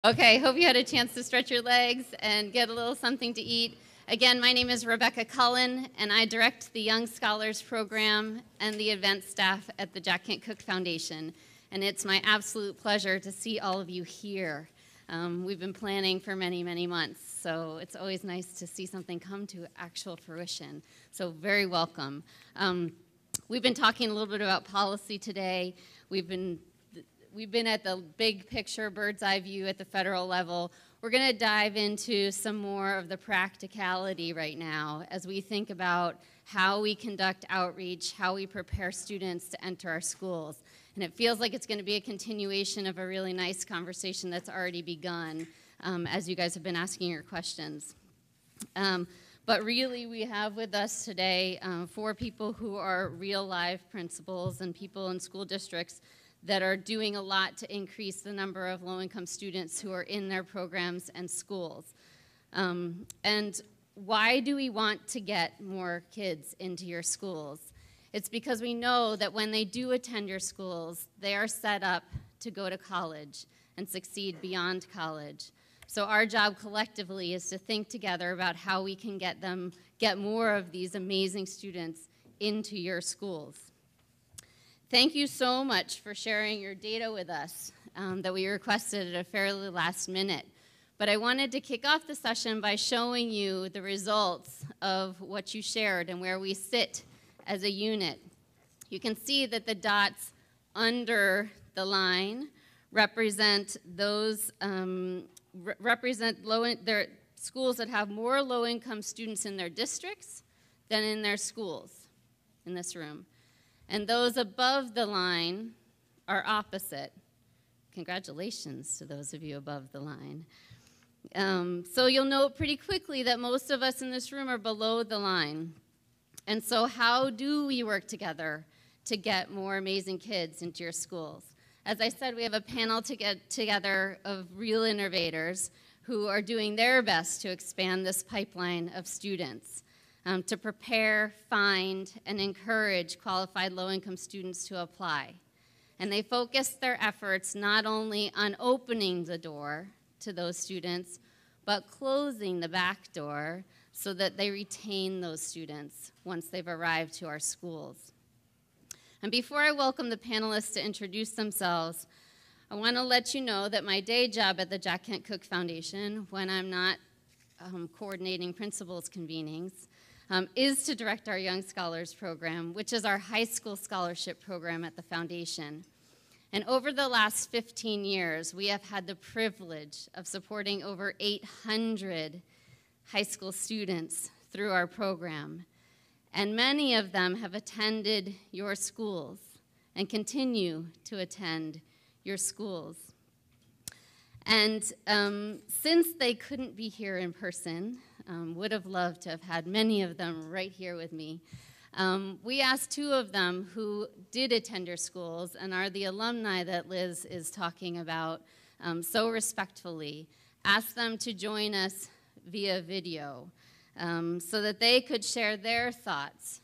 Okay, hope you had a chance to stretch your legs and get a little something to eat. Again, my name is Rebecca Cullen, and I direct the Young Scholars Program and the event staff at the Jack Kent Cooke Foundation. And it's my absolute pleasure to see all of you here. We've been planning for many, many months, so it's always nice to see something come to actual fruition. So very welcome. We've been talking a little bit about policy today. We've been at the big picture, bird's eye view at the federal level. We're going to dive into some more of the practicality right now as we think about how we conduct outreach, how we prepare students to enter our schools. And it feels like it's going to be a continuation of a really nice conversation that's already begun as you guys have been asking your questions. But really, we have with us today 4 people who are real live principals and people in school districts that are doing a lot to increase the number of low-income students who are in their programs and schools. And why do we want to get more kids into your schools? It's because we know that when they do attend your schools, they are set up to go to college and succeed beyond college. So our job collectively is to think together about how we can get more of these amazing students into your schools. Thank you so much for sharing your data with us that we requested at a fairly last minute. But I wanted to kick off the session by showing you the results of what you shared and where we sit as a unit. You can see that the dots under the line represent those their schools that have more low-income students in their districts than in their schools in this room. And those above the line are opposite. Congratulations to those of you above the line. So you'll note pretty quickly that most of us in this room are below the line. And so how do we work together to get more amazing kids into your schools? As I said, we have a panel to get together of real innovators who are doing their best to expand this pipeline of students. To prepare, find, and encourage qualified low-income students to apply. And they focus their efforts not only on opening the door to those students, but closing the back door so that they retain those students once they've arrived to our schools. And before I welcome the panelists to introduce themselves, I want to let you know that my day job at the Jack Kent Cooke Foundation, when I'm not coordinating principals convenings, is to direct our Young Scholars Program, which is our high school scholarship program at the foundation. And over the last 15 years, we have had the privilege of supporting over 800 high school students through our program. And many of them have attended your schools and continue to attend your schools. And since they couldn't be here in person, would have loved to have had many of them right here with me. We asked 2 of them who did attend your schools and are the alumni that Liz is talking about so respectfully, asked them to join us via video so that they could share their thoughts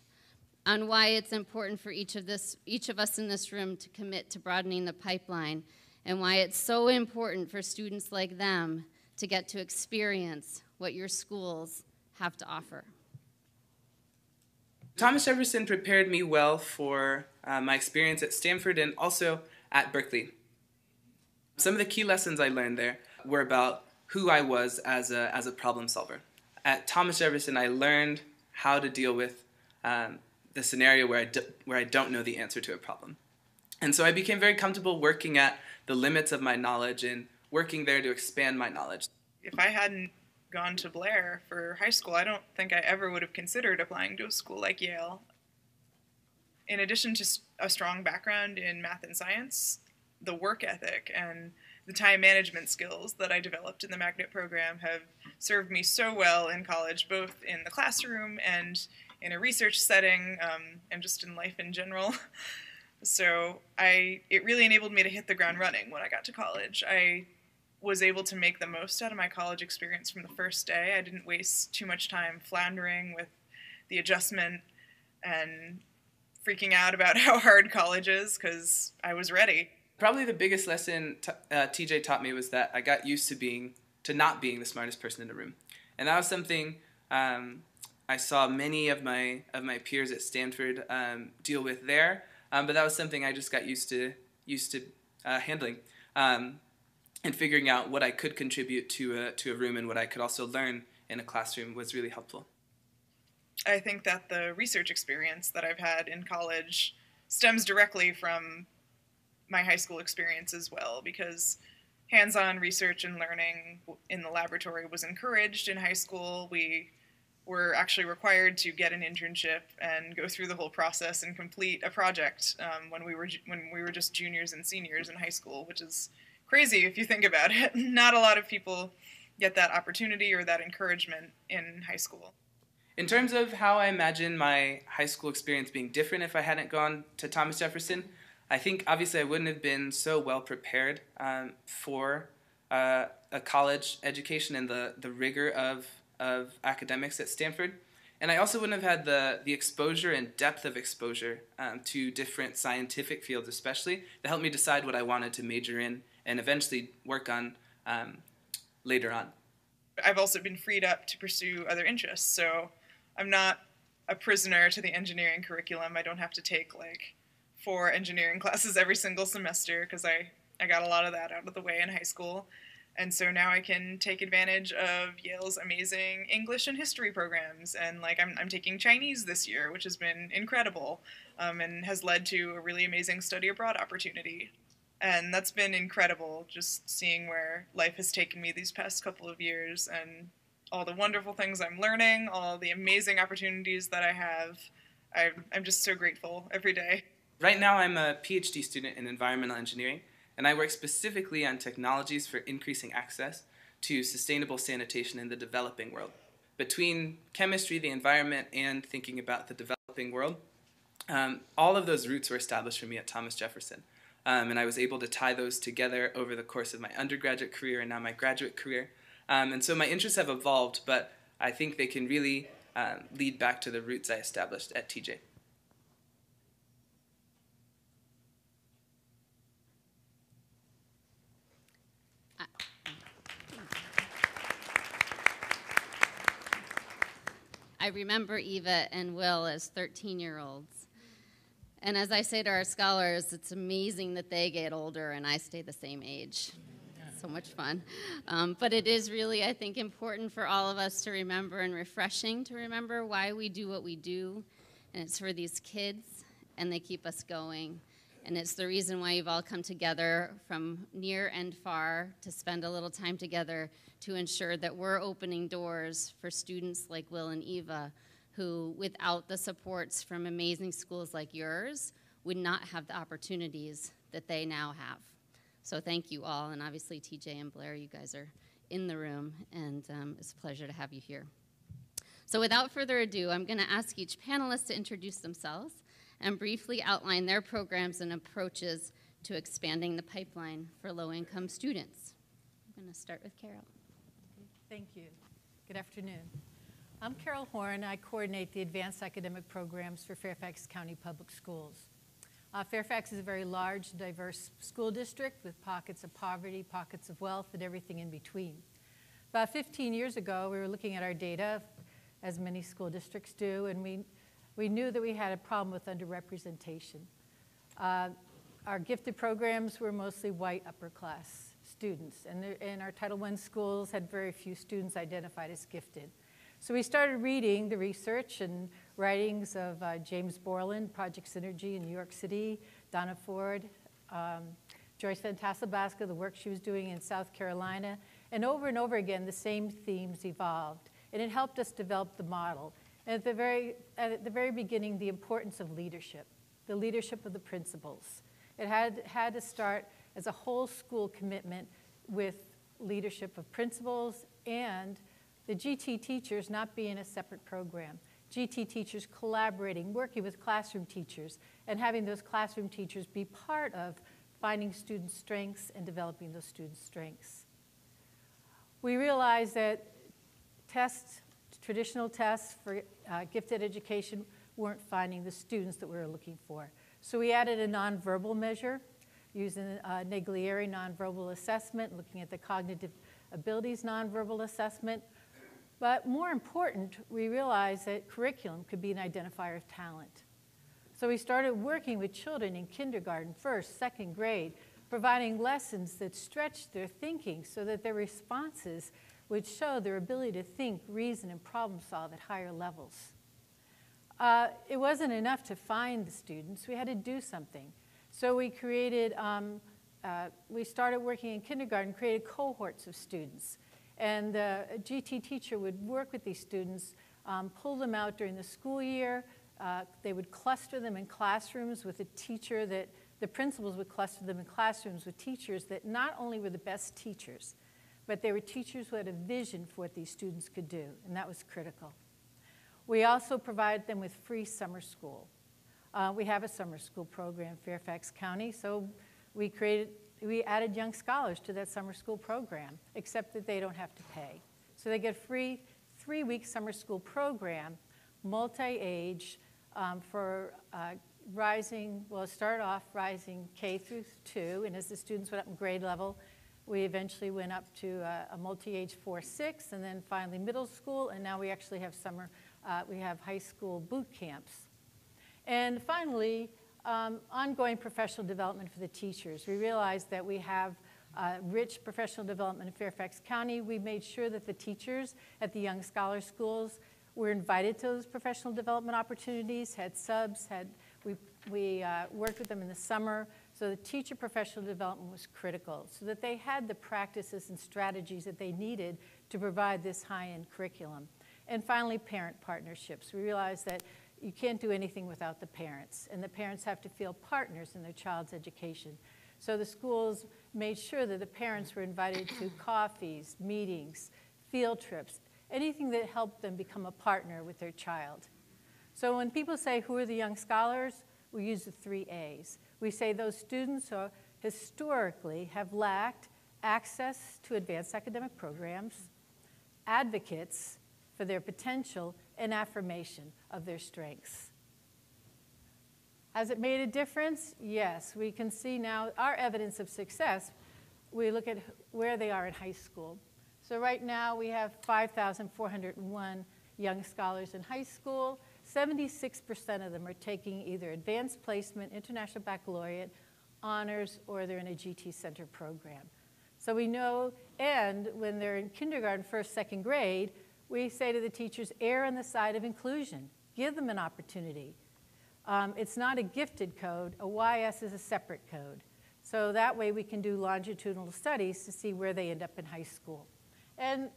on why it's important for each of us in this room to commit to broadening the pipeline and why it's so important for students like them to get to experience what your schools have to offer. Thomas Jefferson prepared me well for my experience at Stanford and also at Berkeley. Some of the key lessons I learned there were about who I was as a problem solver. At Thomas Jefferson, I learned how to deal with the scenario where I don't know the answer to a problem. And so I became very comfortable working at the limits of my knowledge and working there to expand my knowledge. If I hadn't gone to Blair for high school, I don't think I ever would have considered applying to a school like Yale. In addition to a strong background in math and science, the work ethic and the time management skills that I developed in the magnet program have served me so well in college, both in the classroom and in a research setting, and just in life in general. So it really enabled me to hit the ground running when I got to college. I was able to make the most out of my college experience from the first day. I didn't waste too much time floundering with the adjustment and freaking out about how hard college is, because I was ready. Probably the biggest lesson TJ taught me was that I got used to not being the smartest person in the room. And that was something I saw many of my peers at Stanford deal with there, but that was something I just got used to handling, and figuring out what I could contribute to a room and what I could also learn in a classroom was really helpful. I think that the research experience that I've had in college stems directly from my high school experience as well, because hands-on research and learning in the laboratory was encouraged in high school. We were actually required to get an internship and go through the whole process and complete a project when we were just juniors and seniors in high school, which is crazy if you think about it. Not a lot of people get that opportunity or that encouragement in high school. In terms of how I imagine my high school experience being different if I hadn't gone to Thomas Jefferson, I think obviously I wouldn't have been so well prepared for a college education and the rigor of academics at Stanford. And I also wouldn't have had the exposure and depth of exposure to different scientific fields especially that helped me decide what I wanted to major in and eventually work on later on. I've also been freed up to pursue other interests, so I'm not a prisoner to the engineering curriculum. I don't have to take like 4 engineering classes every single semester because I got a lot of that out of the way in high school. And so now I can take advantage of Yale's amazing English and history programs. And like I'm taking Chinese this year, which has been incredible and has led to a really amazing study abroad opportunity. And that's been incredible, just seeing where life has taken me these past couple of years and all the wonderful things I'm learning, all the amazing opportunities that I have. I'm just so grateful every day. Right now I'm a PhD student in environmental engineering, and I work specifically on technologies for increasing access to sustainable sanitation in the developing world. Between chemistry, the environment, and thinking about the developing world, all of those roots were established for me at Thomas Jefferson. And I was able to tie those together over the course of my undergraduate career and now my graduate career. And so my interests have evolved, but I think they can really lead back to the roots I established at TJ. I remember Eva and Will as 13-year-olds. And as I say to our scholars, it's amazing that they get older and I stay the same age. So much fun. But it is really, I think, important for all of us to remember and refreshing to remember why we do what we do. And it's for these kids, and they keep us going. And it's the reason why you've all come together from near and far to spend a little time together to ensure that we're opening doors for students like Will and Eva, who, without the supports from amazing schools like yours, would not have the opportunities that they now have. So thank you all, and obviously TJ and Blair, you guys are in the room, and it's a pleasure to have you here. So without further ado, I'm going to ask each panelist to introduce themselves and briefly outline their programs and approaches to expanding the pipeline for low-income students. I'm going to start with Carol. Thank you. Good afternoon. I'm Carolyn Horan. I coordinate the advanced academic programs for Fairfax County Public Schools. Fairfax is a very large, diverse school district with pockets of poverty, pockets of wealth, and everything in between. About 15 years ago, we were looking at our data, as many school districts do, and we knew that we had a problem with underrepresentation. Our gifted programs were mostly white upper-class students, and our Title I schools had very few students identified as gifted. So we started reading the research and writings of James Borland, Project Synergy in New York City, Donna Ford, Joyce Fantasabasca, the work she was doing in South Carolina, and over again, the same themes evolved. And it helped us develop the model. And at the very beginning, the importance of leadership, the leadership of the principals. It had to start as a whole school commitment with leadership of principals and the GT teachers not being a separate program. GT teachers collaborating, working with classroom teachers, and having those classroom teachers be part of finding student strengths and developing those student strengths. We realized that traditional tests for gifted education weren't finding the students that we were looking for. So we added a nonverbal measure using Naglieri nonverbal assessment, looking at the cognitive abilities nonverbal assessment. But more important, we realized that curriculum could be an identifier of talent. So we started working with children in kindergarten, first, second grade, providing lessons that stretched their thinking so that their responses would show their ability to think, reason, and problem solve at higher levels. It wasn't enough to find the students. We had to do something. So we created, we started working in kindergarten, created cohorts of students. And a GT teacher would work with these students, pull them out during the school year. They would cluster them in classrooms with a teacher that, the principals would cluster them in classrooms with teachers that not only were the best teachers, but they were teachers who had a vision for what these students could do, and that was critical. We also provided them with free summer school. We have a summer school program in Fairfax County, so we added young scholars to that summer school program, except that they don't have to pay. So they get a free 3-week summer school program, multi-age, for rising, well, it started off rising K through 2, and as the students went up in grade level, we eventually went up to a multi-age 4-6, and then finally middle school, and now we actually have we have high school boot camps. And finally, ongoing professional development for the teachers. We realized that we have rich professional development in Fairfax County. We made sure that the teachers at the Young Scholar Schools were invited to those professional development opportunities, had subs, we worked with them in the summer. So the teacher professional development was critical so that they had the practices and strategies that they needed to provide this high-end curriculum. And finally, parent partnerships. We realized that you can't do anything without the parents, and the parents have to feel partners in their child's education. So the schools made sure that the parents were invited to coffees, meetings, field trips, anything that helped them become a partner with their child. So when people say, who are the young scholars? We use the 3 A's. We say those students who historically have lacked access to advanced academic programs, advocates for their potential, and affirmation of their strengths. Has it made a difference? Yes. We can see now our evidence of success. We look at where they are in high school. So right now we have 5,401 young scholars in high school. 76% of them are taking either advanced placement, international baccalaureate, honors, or they're in a GT Center program. So we know, and when they're in kindergarten, first, second grade, we say to the teachers, err on the side of inclusion. Give them an opportunity. It's not a gifted code. A YS is a separate code. So that way we can do longitudinal studies to see where they end up in high school. And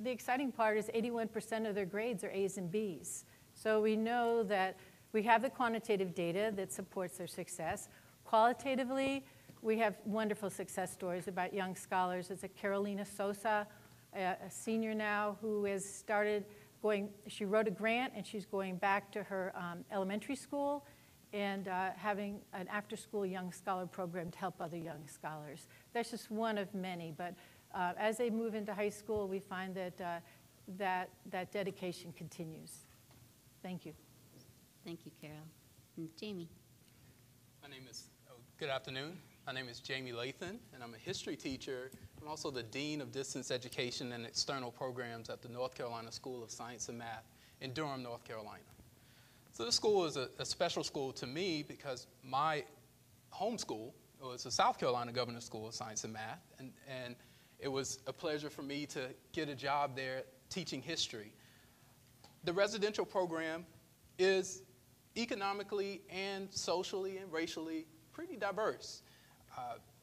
the exciting part is 81% of their grades are A's and B's. So we know that we have the quantitative data that supports their success. Qualitatively, we have wonderful success stories about young scholars. There's a Carolina Sosa, a senior now, who has started going, she wrote a grant and she's going back to her elementary school and having an after-school young scholar program to help other young scholars. That's just one of many, but as they move into high school, we find that that dedication continues. Thank you. Thank you, Carol. And Jamie. Good afternoon. My name is Jamie Lathan, and I'm a history teacher. I'm also the Dean of Distance Education and External Programs at the North Carolina School of Science and Math in Durham, North Carolina. So this school is a special school to me because my home school was the South Carolina Governor's School of Science and Math, and it was a pleasure for me to get a job there teaching history. The residential program is economically and socially and racially pretty diverse.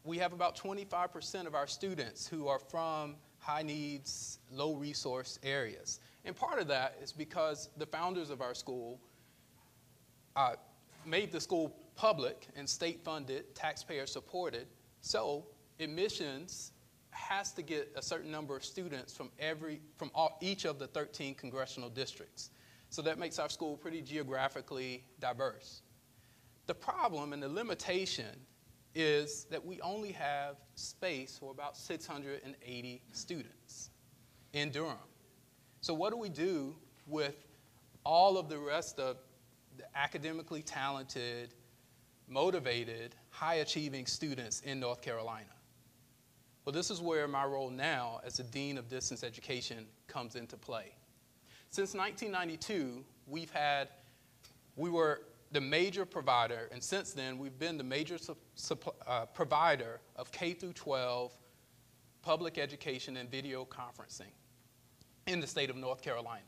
We have about 25% of our students who are from high needs, low resource areas. And part of that is because the founders of our school made the school public and state funded, taxpayer supported. So admissions has to get a certain number of students from each of the 13 congressional districts. So that makes our school pretty geographically diverse. The problem and the limitation is that we only have space for about 680 students in Durham. So what do we do with all of the rest of the academically talented, motivated, high-achieving students in North Carolina? Well, this is where my role now as the Dean of Distance Education comes into play. Since 1992, we were the major provider, and since then, we've been the major provider of K-12 public education and video conferencing in the state of North Carolina.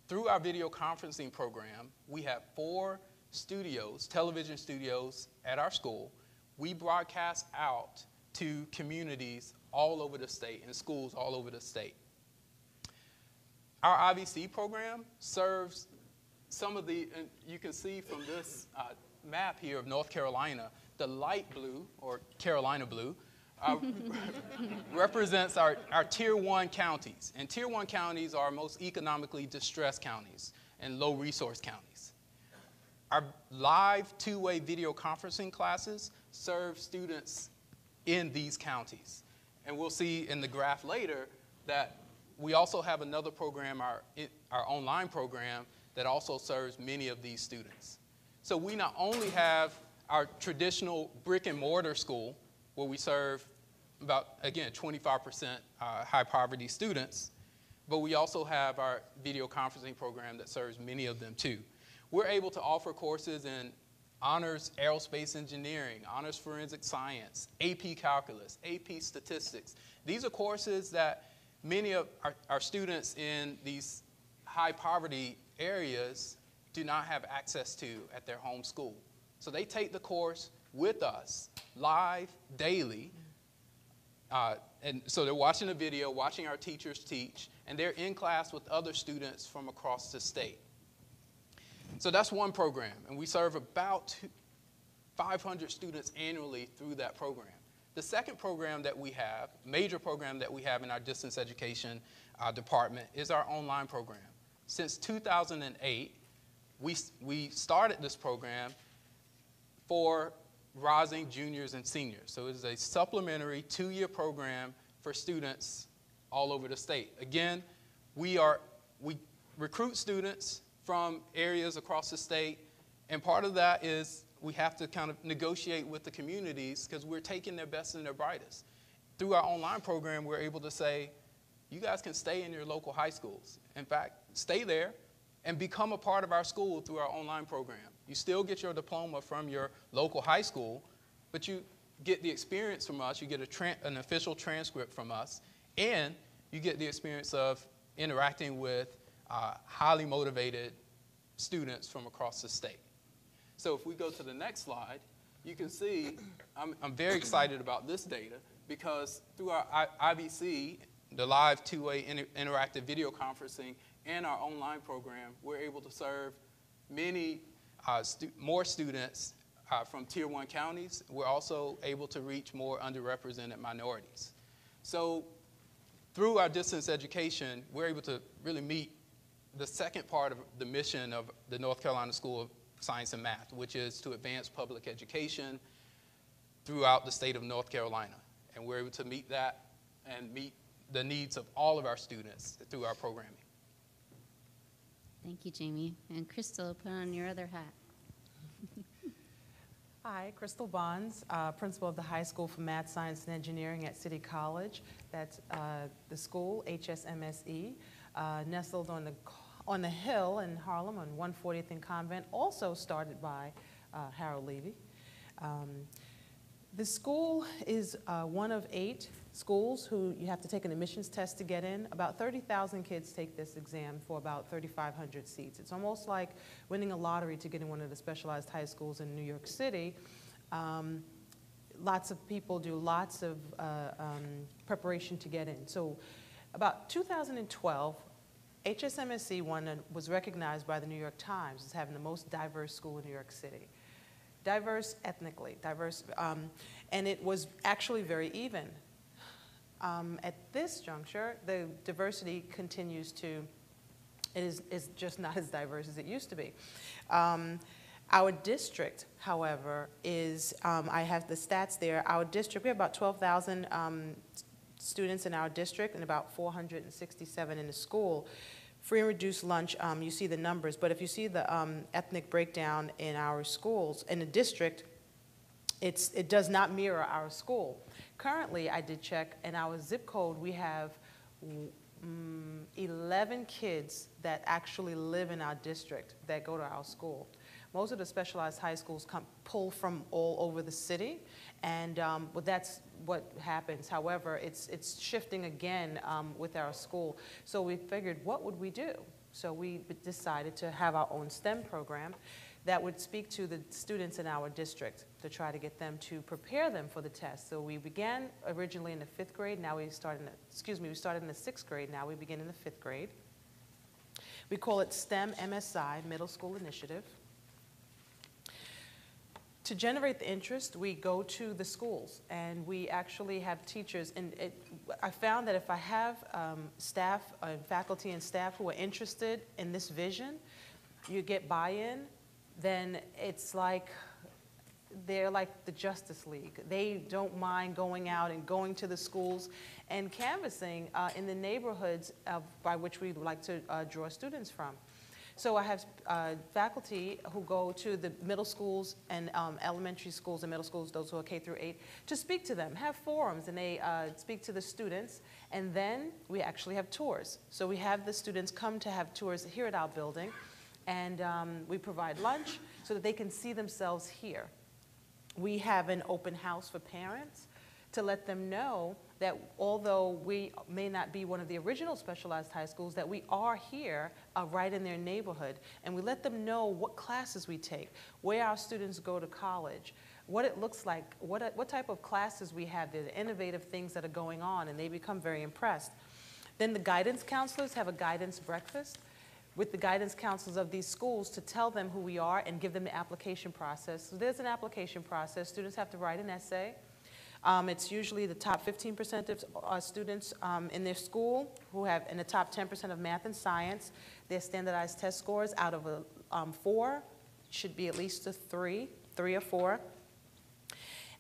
Through our video conferencing program, we have 4 studios, television studios at our school. We broadcast out to communities all over the state and schools all over the state. Our IVC program serves some of the, and you can see from this map here of North Carolina, the light blue, or Carolina blue, represents our Tier 1 counties. And Tier 1 counties are most economically distressed counties and low resource counties. Our live two-way video conferencing classes serve students in these counties. And we'll see in the graph later that we also have another program, our online program, that also serves many of these students. So we not only have our traditional brick and mortar school, where we serve about, again, 25% high poverty students, but we also have our video conferencing program that serves many of them too. We're able to offer courses in honors aerospace engineering, honors forensic science, AP calculus, AP statistics. These are courses that many of our students in these high poverty areas do not have access to at their home school. So they take the course with us live, daily, and so they're watching a video, watching our teachers teach, and they're in class with other students from across the state. So that's one program, and we serve about 500 students annually through that program. The second program that we have, major program that we have in our distance education department, is our online program. Since 2008, we started this program for rising juniors and seniors. So it is a supplementary 2-year program for students all over the state. Again, we recruit students from areas across the state, and part of that is we have to kind of negotiate with the communities because we're taking their best and their brightest. Through our online program, we're able to say, you guys can stay in your local high schools. In fact, stay there and become a part of our school through our online program. You still get your diploma from your local high school, but you get the experience from us, you get an official transcript from us, and you get the experience of interacting with highly motivated students from across the state. So if we go to the next slide, you can see I'm very excited about this data because through our IVC, the live two-way interactive video conferencing, and our online program, we're able to serve many more students from Tier 1 counties. We're also able to reach more underrepresented minorities. So through our distance education, we're able to really meet the second part of the mission of the North Carolina School of Science and Math, which is to advance public education throughout the state of North Carolina. And we're able to meet that and meet the needs of all of our students through our programming. Thank you, Jamie. And Crystal, put on your other hat. Hi, Crystal Bonds, principal of the High School for Math, Science, and Engineering at City College. That's the school, HSMSE, nestled on the hill in Harlem on 140th and Convent, also started by Harold Levy. The school is one of 8 schools who you have to take an admissions test to get in. About 30,000 kids take this exam for about 3,500 seats. It's almost like winning a lottery to get in one of the specialized high schools in New York City. Lots of people do lots of preparation to get in. So about 2012, HSMSE was recognized by the New York Times as having the most diverse school in New York City. Diverse ethnically, diverse, and it was actually very even. At this juncture, the diversity continues to, is just not as diverse as it used to be. Our district, however, is, I have the stats there, our district, we have about 12,000 students in our district and about 467 in the school. Free and reduced lunch, you see the numbers, but if you see the ethnic breakdown in our schools, in the district, it does not mirror our school. Currently, I did check, in our zip code, we have 11 kids that actually live in our district that go to our school. Most of the specialized high schools pull from all over the city, and but that's what happens. However, it's shifting again with our school. So we figured, what would we do? So we decided to have our own STEM program that would speak to the students in our district to try to get them to prepare them for the test. So we began originally in the 5th grade. Now we started we started in the 6th grade. Now we begin in the 5th grade. We call it STEM MSI, Middle School Initiative. To generate the interest, we go to the schools, and we actually have teachers. And I found that if I have staff, faculty and staff who are interested in this vision, you get buy-in, then it's like they're like the Justice League. They don't mind going out and going to the schools and canvassing in the neighborhoods by which we like to draw students from. So I have faculty who go to the middle schools and elementary schools and middle schools, those who are K through 8, to speak to them, have forums, and they speak to the students. And then we actually have tours. So we have the students come to have tours here at our building, and we provide lunch so that they can see themselves here. We have an open house for parents to let them know that although we may not be one of the original specialized high schools, that we are here right in their neighborhood. And we let them know what classes we take, where our students go to college, what it looks like, what type of classes we have, the innovative things that are going on, and they become very impressed. Then the guidance counselors have a guidance breakfast with the guidance counselors of these schools to tell them who we are and give them the application process. So there's an application process. Students have to write an essay. It's usually the top 15% of students in their school who have in the top 10% of math and science. Their standardized test scores out of a 4 should be at least a 3 or 4.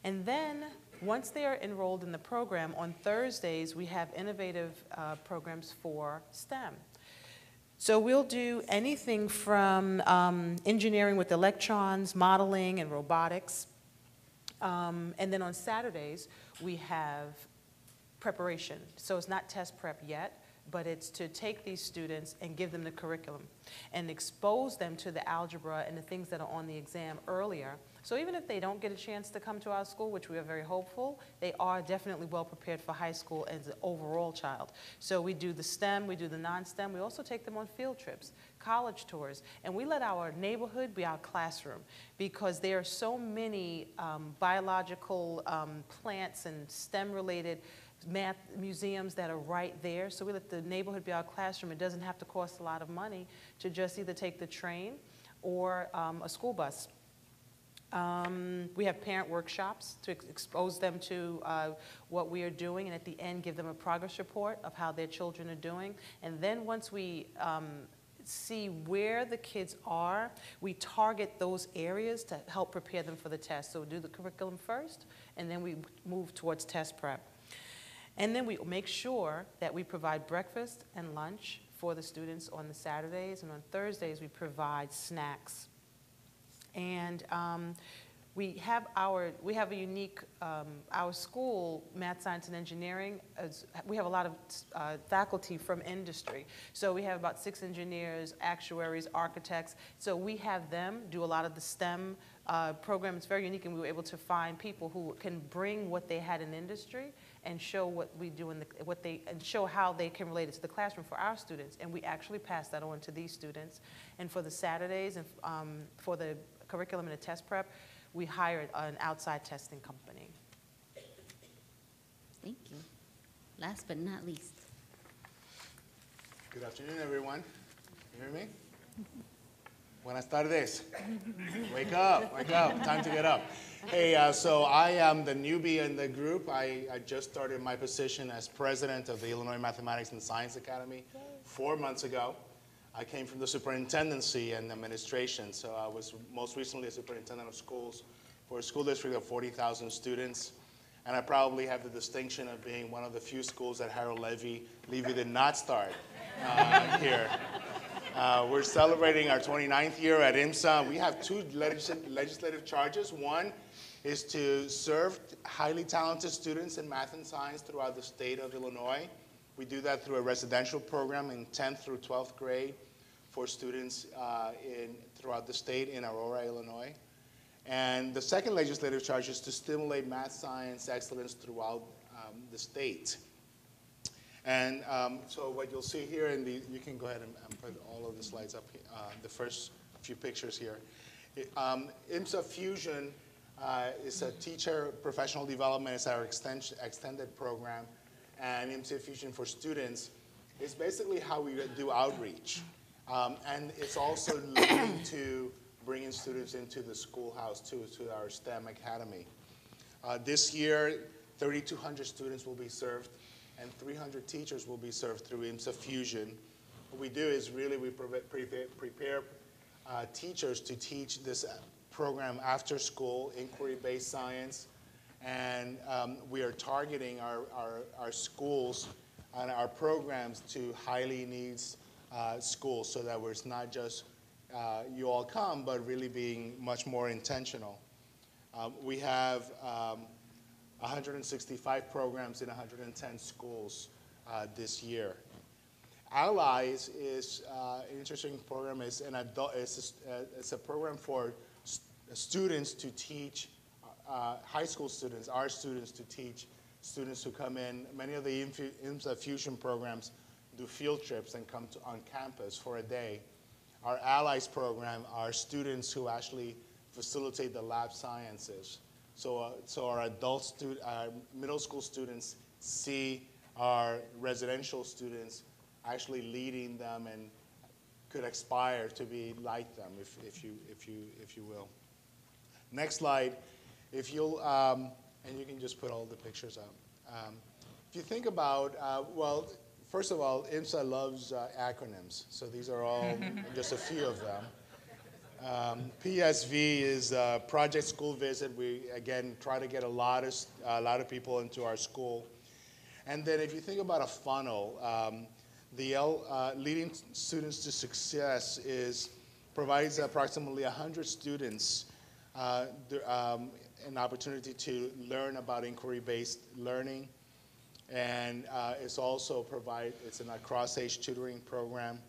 And then once they are enrolled in the program, on Thursdays we have innovative programs for STEM. So we'll do anything from engineering with electrons, modeling, and robotics. And then on Saturdays, we have preparation. So it's not test prep yet, but it's to take these students and give them the curriculum and expose them to the algebra and the things that are on the exam earlier. So even if they don't get a chance to come to our school, which we are very hopeful, they are definitely well prepared for high school as an overall child. So we do the STEM, we do the non-STEM. We also take them on field trips, college tours, and we let our neighborhood be our classroom because there are so many biological plants and STEM-related math museums that are right there. So we let the neighborhood be our classroom. It doesn't have to cost a lot of money to just either take the train or a school bus. We have parent workshops to expose them to what we are doing, and at the end give them a progress report of how their children are doing. And then once we see where the kids are, we target those areas to help prepare them for the test. So we do the curriculum first, and then we move towards test prep. And then we make sure that we provide breakfast and lunch for the students on the Saturdays, and on Thursdays we provide snacks. And we have a unique, our school, math, science, and engineering, we have a lot of faculty from industry. So we have about 6 engineers, actuaries, architects. So we have them do a lot of the STEM program. It's very unique, and we were able to find people who can bring what they had in industry and show what we do and show how they can relate it to the classroom for our students. And we actually pass that on to these students. And for the Saturdays and for the curriculum and the test prep, we hired an outside testing company. Thank you. Last but not least. Good afternoon, everyone. You hear me? Buenas tardes. Wake up, time to get up. Hey, so I am the newbie in the group. I just started my position as president of the Illinois Mathematics and Science Academy 4 months ago. I came from the superintendency and administration, so I was most recently a superintendent of schools for a school district of 40,000 students. And I probably have the distinction of being one of the few schools that Harold Levy did not start here. We're celebrating our 29th year at IMSA. We have 2 legislative charges. One is to serve highly talented students in math and science throughout the state of Illinois. We do that through a residential program in 10th through 12th grade for students throughout the state in Aurora, Illinois. And the second legislative charge is to stimulate math science excellence throughout the state. And so what you'll see here, you can go ahead and put all of the slides up, the first few pictures here. IMSA Fusion is a teacher professional development. It's our extended program. And IMSA Fusion for students is basically how we do outreach. And it's also leading to bringing students into the schoolhouse too, to our STEM Academy. This year, 3,200 students will be served and 300 teachers will be served through IMSA Fusion. What we do is really we prepare teachers to teach this program after school, inquiry-based science, and we are targeting our schools and our programs to highly needs schools so that it's not just you all come, but really being much more intentional. We have 165 programs in 110 schools this year. Allies is an interesting program. It's a program for students to teach high school students, our students to teach students who come in. Many of the IMSA Fusion programs do field trips and come on campus for a day. Our Allies program are students who actually facilitate the lab sciences. So our our middle school students see our residential students actually leading them and could aspire to be like them, if you will. Next slide, if you'll, and you can just put all the pictures up. If you think about, well, first of all, IMSA loves acronyms, so these are all just a few of them. PSV is Project School Visit. We, again, try to get a lot of people into our school. And then if you think about a funnel, the Leading Students to Success provides approximately 100 students an opportunity to learn about inquiry-based learning. And it's also it's a cross-age tutoring program.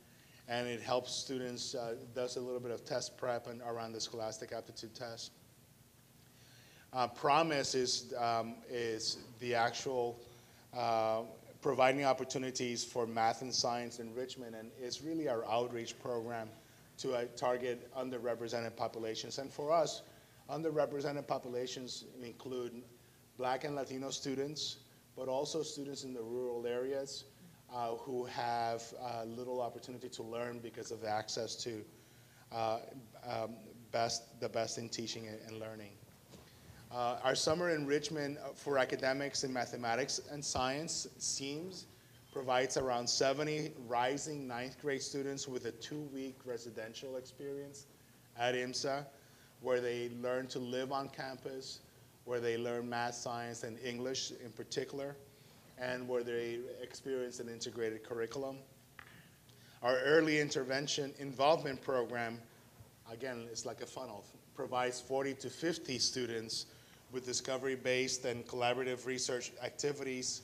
And it helps students, does a little bit of test prep and around the Scholastic Aptitude Test. Promise is the actual providing opportunities for math and science enrichment, and it's really our outreach program to target underrepresented populations. And for us, underrepresented populations include Black and Latino students, but also students in the rural areas who have little opportunity to learn because of access to the best in teaching and learning. Our summer enrichment for academics in mathematics and science, SEAMS, provides around 70 rising 9th grade students with a 2-week residential experience at IMSA, where they learn to live on campus, where they learn math, science, and English in particular, and where they experience an integrated curriculum. Our early intervention involvement program, again, it's like a funnel, provides 40 to 50 students with discovery-based and collaborative research activities.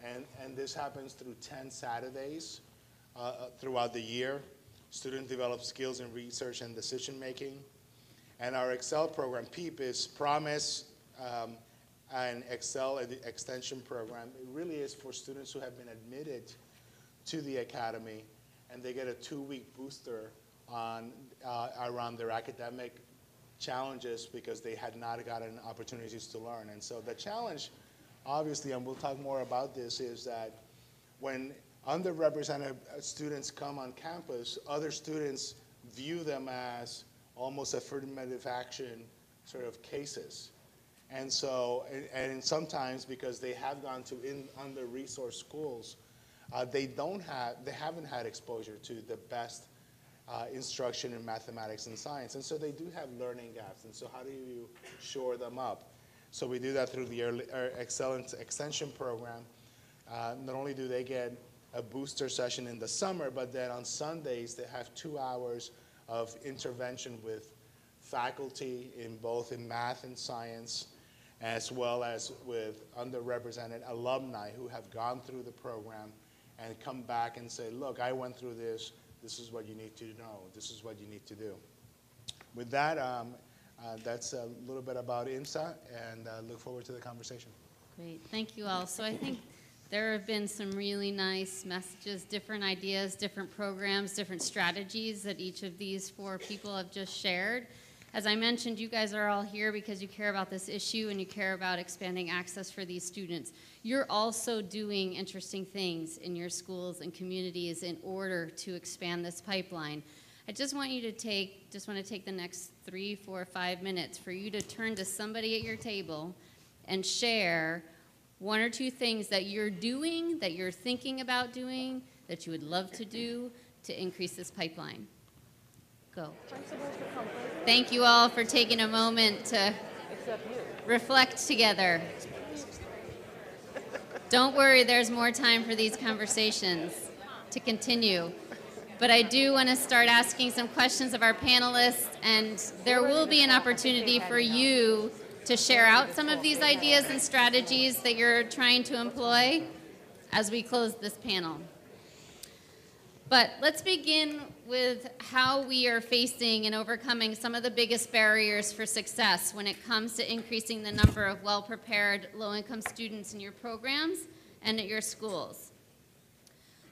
And this happens through 10 Saturdays throughout the year. Students develop skills in research and decision-making. And our Excel program, PEEP, is Promise and Excel Extension program. It really is for students who have been admitted to the academy, and they get a 2-week booster around their academic challenges because they had not gotten opportunities to learn. And so the challenge, obviously, and we'll talk more about this, is that when underrepresented students come on campus, other students view them as almost affirmative action sort of cases. And so, and sometimes because they have gone to under-resourced schools, they haven't had exposure to the best instruction in mathematics and science. And so they do have learning gaps. And so how do you shore them up? So we do that through the Excellence Extension program. Not only do they get a booster session in the summer, but then on Sundays they have 2 hours of intervention with faculty in both in math and science, as well as with underrepresented alumni who have gone through the program and come back and say, look, I went through this. This is what you need to know. This is what you need to do. With that, that's a little bit about INSA, and look forward to the conversation. Great, thank you all. So I think there have been some really nice messages, different ideas, different programs, different strategies that each of these 4 people have just shared. As I mentioned, you guys are all here because you care about this issue and you care about expanding access for these students. You're also doing interesting things in your schools and communities in order to expand this pipeline. I just want you to take the next 3, 4, 5 minutes for you to turn to somebody at your table and share 1 or 2 things that you're doing, that you're thinking about doing, that you would love to do to increase this pipeline. Go. Thank you all for taking a moment to reflect together. Don't worry, there's more time for these conversations to continue. But I do want to start asking some questions of our panelists, and there will be an opportunity for you to share out some of these ideas and strategies that you're trying to employ as we close this panel. But let's begin with how we are facing and overcoming some of the biggest barriers for success when it comes to increasing the number of well-prepared, low-income students in your programs and at your schools.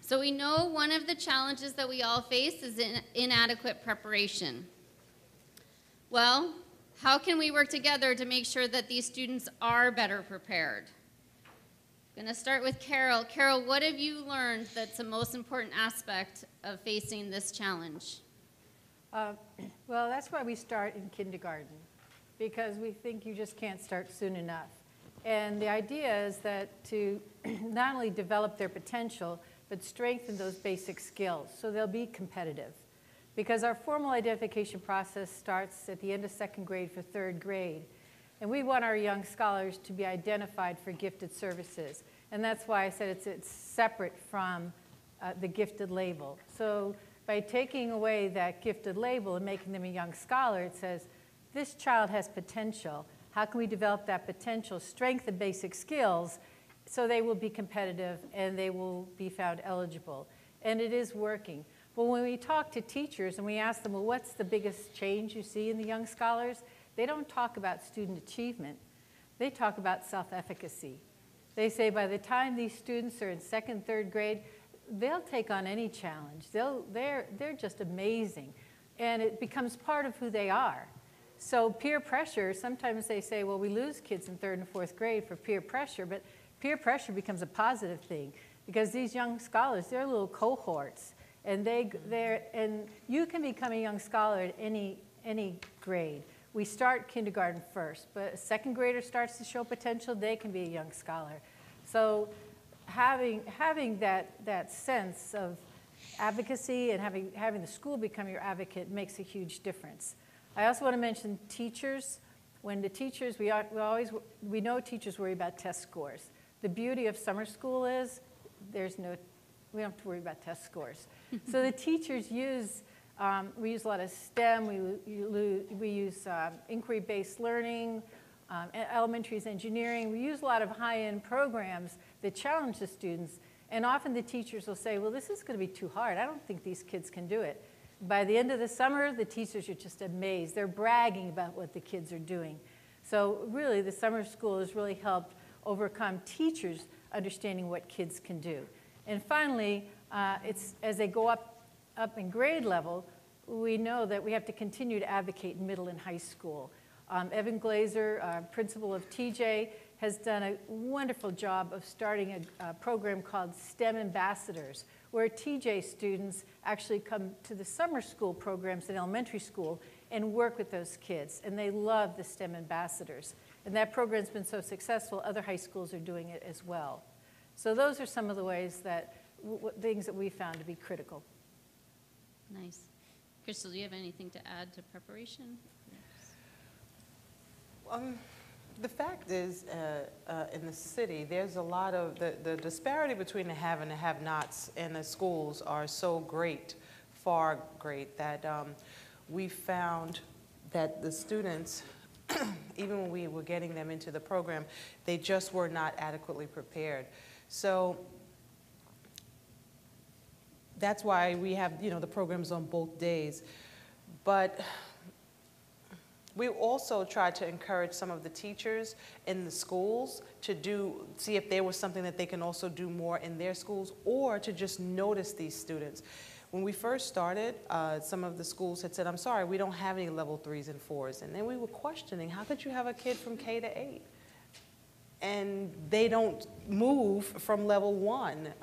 So we know one of the challenges that we all face is inadequate preparation. Well, how can we work together to make sure that these students are better prepared? I'm going to start with Carol. Carol, what have you learned that's the most important aspect of facing this challenge? Well, that's why we start in kindergarten, because we think you just can't start soon enough. And the idea is that to not only develop their potential, but strengthen those basic skills so they'll be competitive. Because our formal identification process starts at the end of 2nd grade for 3rd grade. And we want our young scholars to be identified for gifted services. And that's why I said it's separate from the gifted label. So by taking away that gifted label and making them a young scholar, it says, this child has potential. How can we develop that potential, strengthen basic skills, so they will be competitive and they will be found eligible? And it is working. But when we talk to teachers and we ask them, well, what's the biggest change you see in the young scholars? They don't talk about student achievement. They talk about self-efficacy. They say by the time these students are in 2nd, 3rd grade, they'll take on any challenge. They're just amazing. And it becomes part of who they are. So peer pressure, sometimes they say, well, we lose kids in 3rd and 4th grade for peer pressure, but peer pressure becomes a positive thing because these young scholars, they're little cohorts. And and you can become a young scholar at any grade. We start kindergarten first, but a 2nd grader starts to show potential, they can be a young scholar. So having that sense of advocacy and having the school become your advocate makes a huge difference. I also want to mention teachers. When the teachers, we know teachers worry about test scores. The beauty of summer school is we don't have to worry about test scores. So the teachers use, we use a lot of STEM, we use inquiry-based learning, elementary is engineering. We use a lot of high-end programs that challenge the students. And often the teachers will say, well, this is going to be too hard. I don't think these kids can do it. By the end of the summer, the teachers are just amazed. They're bragging about what the kids are doing. So really, the summer school has really helped overcome teachers understanding what kids can do. And finally, as they go up in grade level, we know that we have to continue to advocate in middle and high school. Evan Glazer, principal of TJ, has done a wonderful job of starting a program called STEM Ambassadors, where TJ students actually come to the summer school programs in elementary school and work with those kids. And they love the STEM Ambassadors. And that program's been so successful, other high schools are doing it as well. So those are some of the ways that, things that we found to be critical. Nice. Crystal, do you have anything to add to preparation? The fact is, in the city, there's a lot of, the disparity between the have and the have-nots in the schools are so great, far great, that we found that the students, even when we were getting them into the program, they just were not adequately prepared. So that's why we have, the programs on both days. But we also tried to encourage some of the teachers in the schools to see if there was something that they can also do more in their schools, or to just notice these students. When we first started, some of the schools had said, I'm sorry, we don't have any level 3s and 4s. And then we were questioning, how could you have a kid from K to 8? And they don't move from level 1.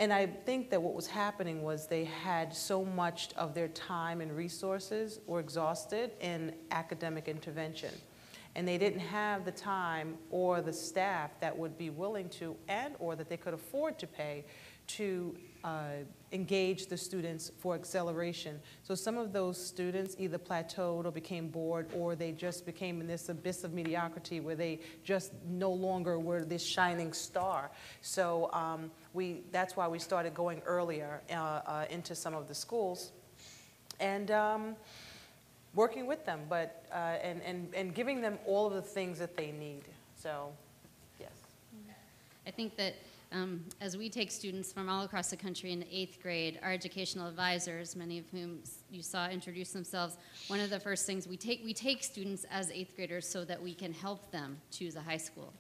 And I think that what was happening was they had so much of their time and resources were exhausted in academic intervention. And they didn't have the time or the staff that would be willing to, and or that they could afford to pay to engage the students for acceleration. So some of those students either plateaued or became bored, or they just became in this abyss of mediocrity where they just no longer were this shining star. So that's why we started going earlier into some of the schools and working with them, but and giving them all of the things that they need. So, yes. I think that as we take students from all across the country into 8th grade, our educational advisors, many of whom you saw introduce themselves, one of the first things we take students as 8th graders so that we can help them choose a high school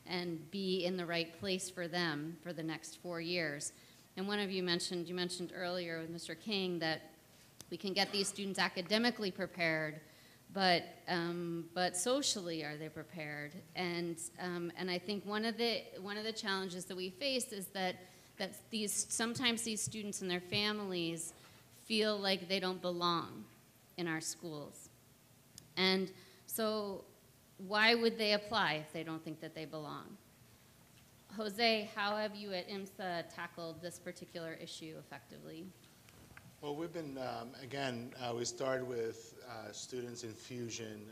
and be in the right place for them for the next 4 years. And one of you mentioned earlier with Mr. King that we can get these students academically prepared, but socially, are they prepared? And I think one of the challenges that we face is that sometimes these students and their families feel like they don't belong in our schools. And so why would they apply if they don't think that they belong? Jose, how have you at IMSA tackled this particular issue effectively? Well, we've been, we started with students in Fusion,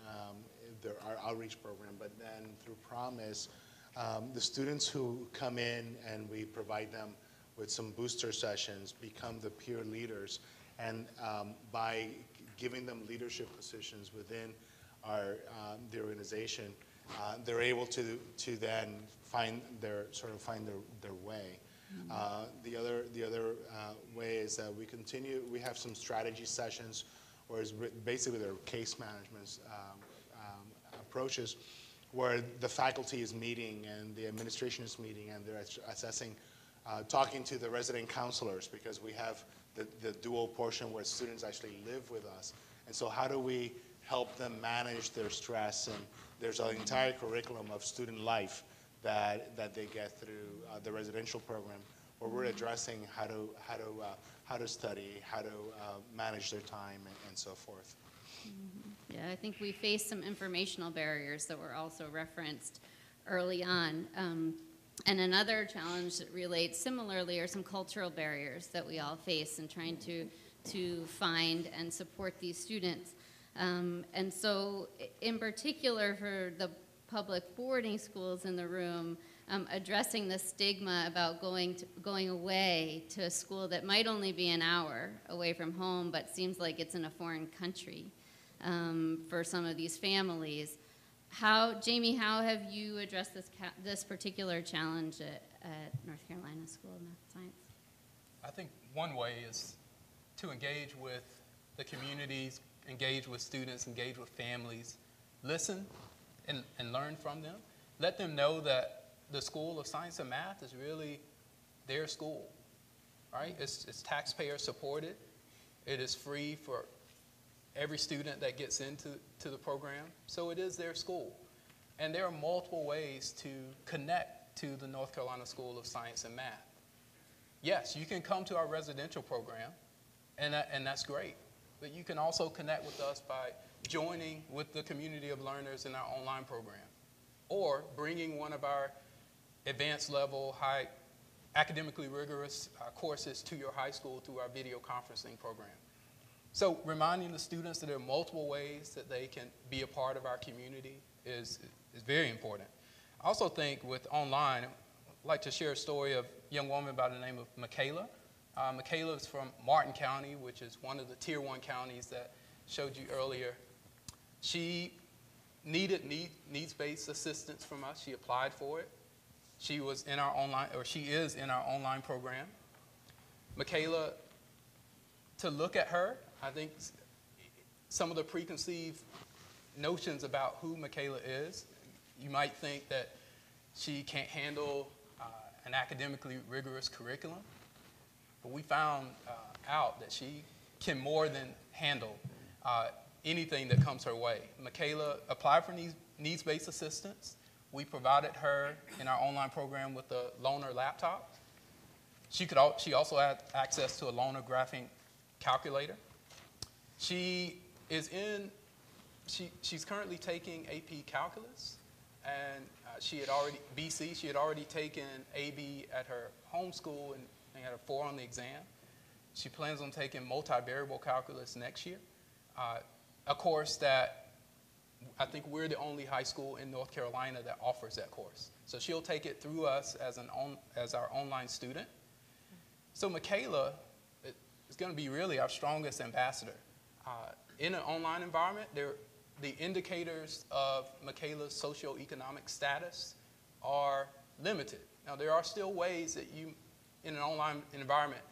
our outreach program, but then through Promise, the students who come in and we provide them with some booster sessions become the peer leaders. And by giving them leadership positions within the organization, they're able to then find their way. The other way is that we have some strategy sessions, or basically they're case management approaches, where the faculty is meeting and the administration is meeting and they're assessing, talking to the resident counselors, because we have the dual portion where students actually live with us. And so how do we help them manage their stress? And there's an entire curriculum of student life that they get through the residential program, where we're addressing how to study, how to manage their time, and so forth. Mm-hmm. Yeah, I think we face some informational barriers that were also referenced early on. And another challenge that relates similarly are some cultural barriers that we all face in trying to find and support these students. And so in particular for the public boarding schools in the room, addressing the stigma about going away to a school that might only be an hour away from home, but seems like it's in a foreign country for some of these families. Jamie, how have you addressed this particular challenge at North Carolina School of Math and Science? I think one way is to engage with the communities, engage with students, engage with families, listen and learn from them. Let them know that the School of Science and Math is really their school, right? It's taxpayer supported. It is free for every student that gets into the program. So it is their school. And there are multiple ways to connect to the North Carolina School of Science and Math. Yes, you can come to our residential program, and that's great. But you can also connect with us by joining with the community of learners in our online program, or bringing one of our advanced level, high academically rigorous courses to your high school through our video conferencing program. So reminding the students that there are multiple ways that they can be a part of our community is very important. I also think with online, I'd like to share a story of a young woman by the name of Michaela. Michaela is from Martin County, which is one of the Tier 1 counties that showed you earlier, she needed needs-based assistance from us. She applied for it. She was in our online, or she is in our online program. Michaela, to look at her, I think some of the preconceived notions about who Michaela is, you might think that she can't handle an academically rigorous curriculum, but we found out that she can more than handle anything that comes her way. Michaela applied for needs-based assistance. We provided her in our online program with a loaner laptop. She also had access to a loaner graphing calculator. She's currently taking AP Calculus, and she had already taken AB at her home school and had a 4 on the exam. She plans on taking multivariable calculus next year, a course that I think we're the only high school in North Carolina that offers that course. So she'll take it through us as our online student. So Michaela is going to be really our strongest ambassador. In an online environment, the indicators of Michaela's socioeconomic status are limited. Now, there are still ways that in an online environment,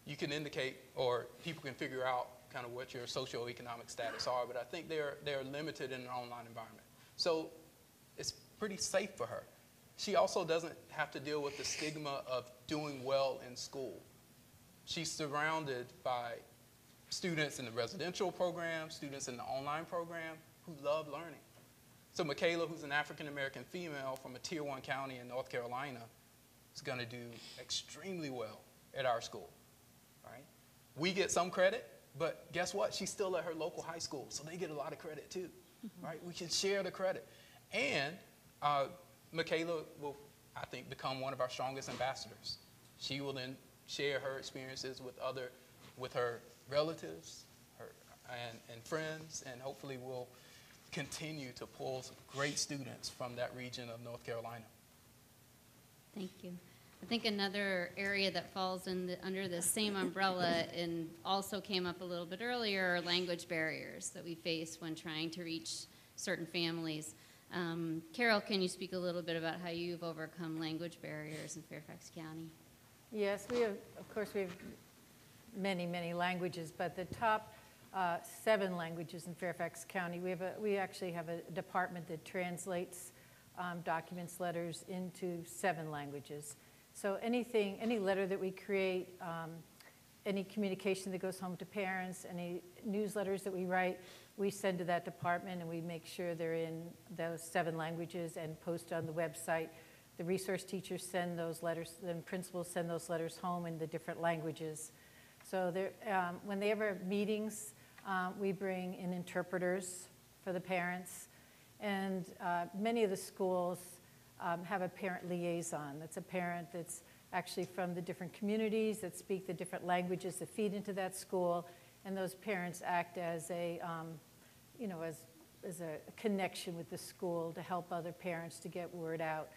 you can indicate, or people can figure out kind of what your socioeconomic status are, but I think they're limited in an online environment. So it's pretty safe for her. She also doesn't have to deal with the stigma of doing well in school. She's surrounded by students in the residential program, students in the online program who love learning. So Michaela, who's an African-American female from a Tier 1 county in North Carolina, is going to do extremely well at our school, right? We get some credit, but guess what? She's still at her local high school, so they get a lot of credit too, right? We can share the credit. And Michaela will, I think, become one of our strongest ambassadors. She will then share her experiences with her relatives and friends, and hopefully will continue to pull some great students from that region of North Carolina. Thank you. I think another area that falls under the same umbrella and also came up a little bit earlier are language barriers that we face when trying to reach certain families. Carol, can you speak a little bit about how you've overcome language barriers in Fairfax County? Yes, we have many, many languages, but the top 7 languages in Fairfax County, we actually have a department that translates documents, letters into 7 languages. So any letter that we create, any communication that goes home to parents, any newsletters that we write, we send to that department, and we make sure they're in those 7 languages and post on the website. The resource teachers send those letters, then principals send those letters home in the different languages. So when they ever have meetings, we bring in interpreters for the parents. And many of the schools have a parent liaison. That's a parent that's actually from the different communities that speak the different languages that feed into that school. And those parents act as a connection with the school to help other parents to get word out.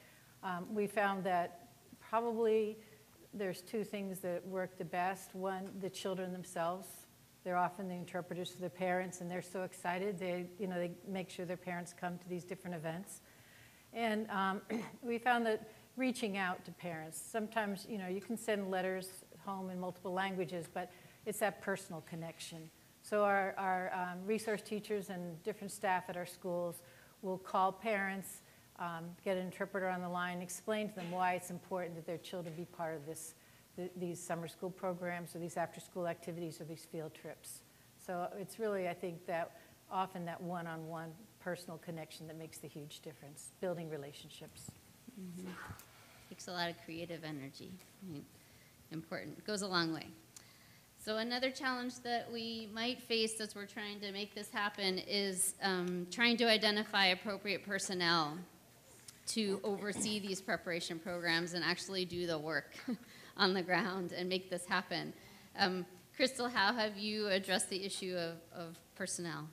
We found that probably there's 2 things that work the best. One, the children themselves. They're often the interpreters for their parents, and they're so excited. They make sure their parents come to these different events. And we found that reaching out to parents, sometimes, you can send letters home in multiple languages, but it's that personal connection. So our resource teachers and different staff at our schools will call parents, get an interpreter on the line, explain to them why it's important that their children be part of these summer school programs or these after-school activities or these field trips. So it's really, I think, that often that one-on-one personal connection that makes the huge difference, building relationships. Mm-hmm. Takes a lot of creative energy. Right? Important. Goes a long way. So another challenge that we might face as we're trying to make this happen is trying to identify appropriate personnel to oversee these preparation programs and actually do the work on the ground and make this happen. Crystal, how have you addressed the issue of personnel?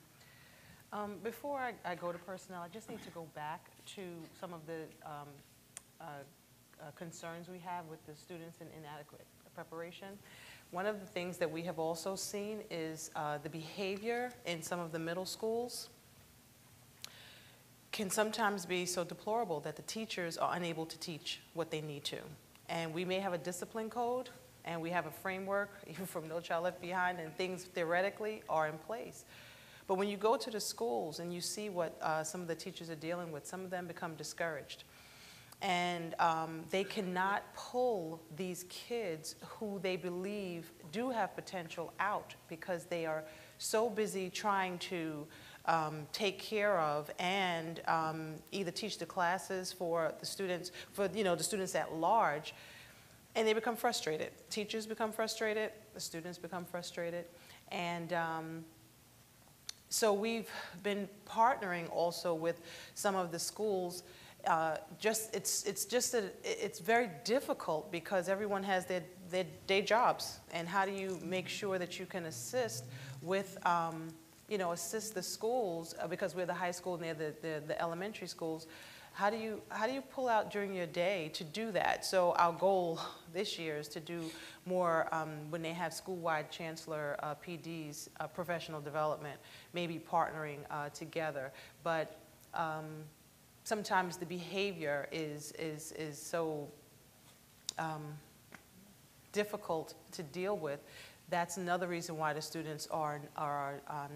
Before I go to personnel, I just need to go back to some of the concerns we have with the students in inadequate preparation. One of the things that we have also seen is the behavior in some of the middle schools can sometimes be so deplorable that the teachers are unable to teach what they need to. And we may have a discipline code, and we have a framework, even from No Child Left Behind, and things theoretically are in place. But when you go to the schools and you see what some of the teachers are dealing with, some of them become discouraged. And they cannot pull these kids who they believe do have potential out because they are so busy trying to take care of and either teach the classes for the students, the students at large, and they become frustrated. Teachers become frustrated, the students become frustrated, and so we've been partnering also with some of the schools. It's very difficult because everyone has their day jobs, and how do you make sure that you can assist with assist the schools, because we're the high school near the elementary schools. How do you pull out during your day to do that? So our goal this year is to do more when they have school-wide chancellor PDs, professional development, maybe partnering together. But sometimes the behavior is so difficult to deal with. That's another reason why the students are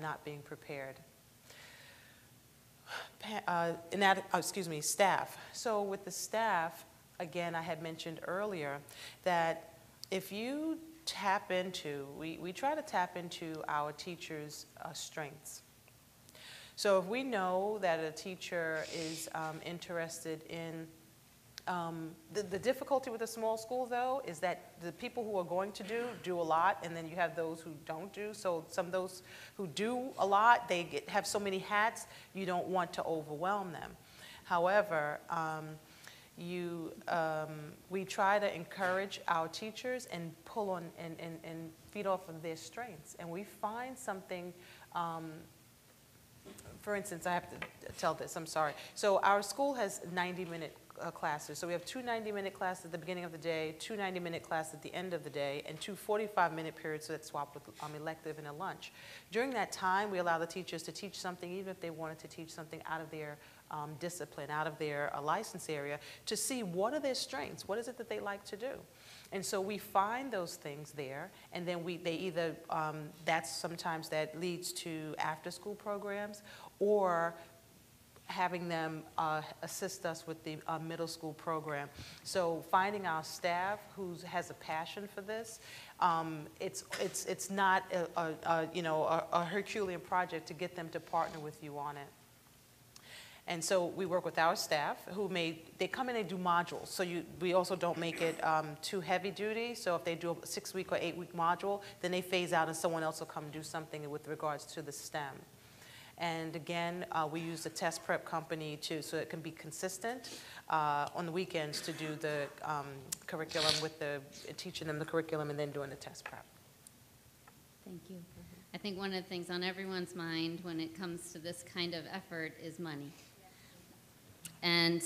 not being prepared. Staff. So with the staff, again, I had mentioned earlier that if you tap into, we try to tap into our teachers' strengths. So if we know that a teacher is interested in, the difficulty with a small school, though, is that the people who are going to do a lot, and then you have those who don't do. So some of those who do a lot, they have so many hats, you don't want to overwhelm them. However, we try to encourage our teachers and pull on and feed off of their strengths. And we find something, for instance, I have to tell this, I'm sorry. So our school has 90-minute classes. So we have 2 90-minute classes at the beginning of the day, 2 90-minute classes at the end of the day, and 2 45-minute periods that swap with elective and a lunch. During that time, we allow the teachers to teach something, even if they wanted to teach something out of their discipline, out of their license area, to see what are their strengths, what is it that they like to do. And so we find those things there, and then that's sometimes that leads to after-school programs, or having them assist us with the middle school program. So finding our staff who has a passion for this, it's not a Herculean project to get them to partner with you on it. And so we work with our staff they come in and do modules. So we also don't make it too heavy duty. So if they do a 6-week or 8-week module, then they phase out and someone else will come do something with regards to the STEM. And again, we use a test prep company so it can be consistent on the weekends to do the curriculum teaching them the curriculum and then doing the test prep. Thank you. I think one of the things on everyone's mind when it comes to this kind of effort is money. And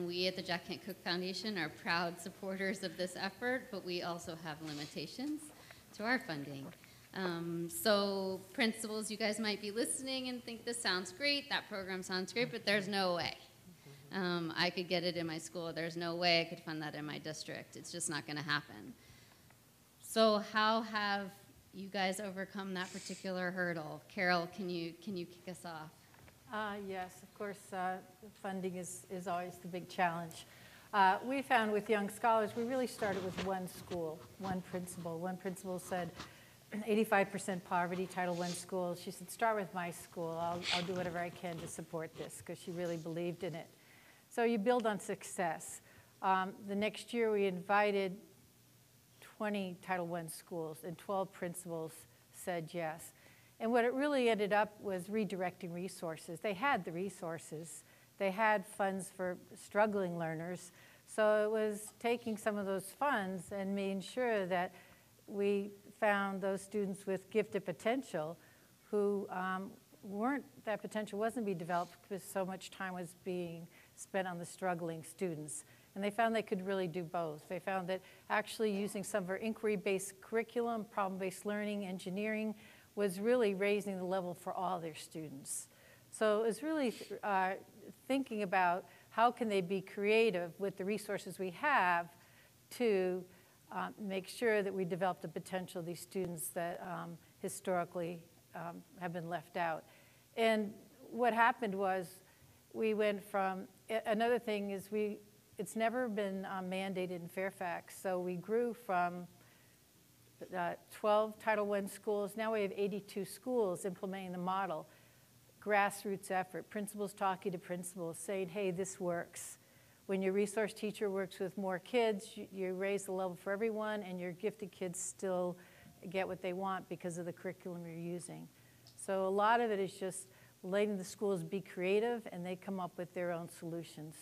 we at the Jack Kent Cooke Foundation are proud supporters of this effort, but we also have limitations to our funding. So principals, you guys might be listening and think this sounds great, that program sounds great, but there's no way. I could get it in my school. There's no way I could fund that in my district. It's just not going to happen. So how have you guys overcome that particular hurdle? Carol, can you kick us off? Yes, of course, funding is always the big challenge. We found with young scholars, we really started with one school, one principal. One principal said, 85% poverty, Title I schools. She said, start with my school. I'll do whatever I can to support this, because she really believed in it. So you build on success. The next year we invited 20 Title I schools, and 12 principals said yes. And what it really ended up was redirecting resources. They had the resources. They had funds for struggling learners. So it was taking some of those funds and making sure that we found those students with gifted potential who that potential wasn't being developed because so much time was being spent on the struggling students. And they found they could really do both. They found that actually using some of our inquiry-based curriculum, problem-based learning, engineering, was really raising the level for all their students. So it was really thinking about how can they be creative with the resources we have to make sure that we develop the potential of these students that historically have been left out. And what happened was we went from, another thing is it's never been mandated in Fairfax, so we grew from 12 Title I schools, now we have 82 schools implementing the model. Grassroots effort, principals talking to principals, saying, hey, this works. When your resource teacher works with more kids, you raise the level for everyone, and your gifted kids still get what they want because of the curriculum you're using. So a lot of it is just letting the schools be creative, and they come up with their own solutions.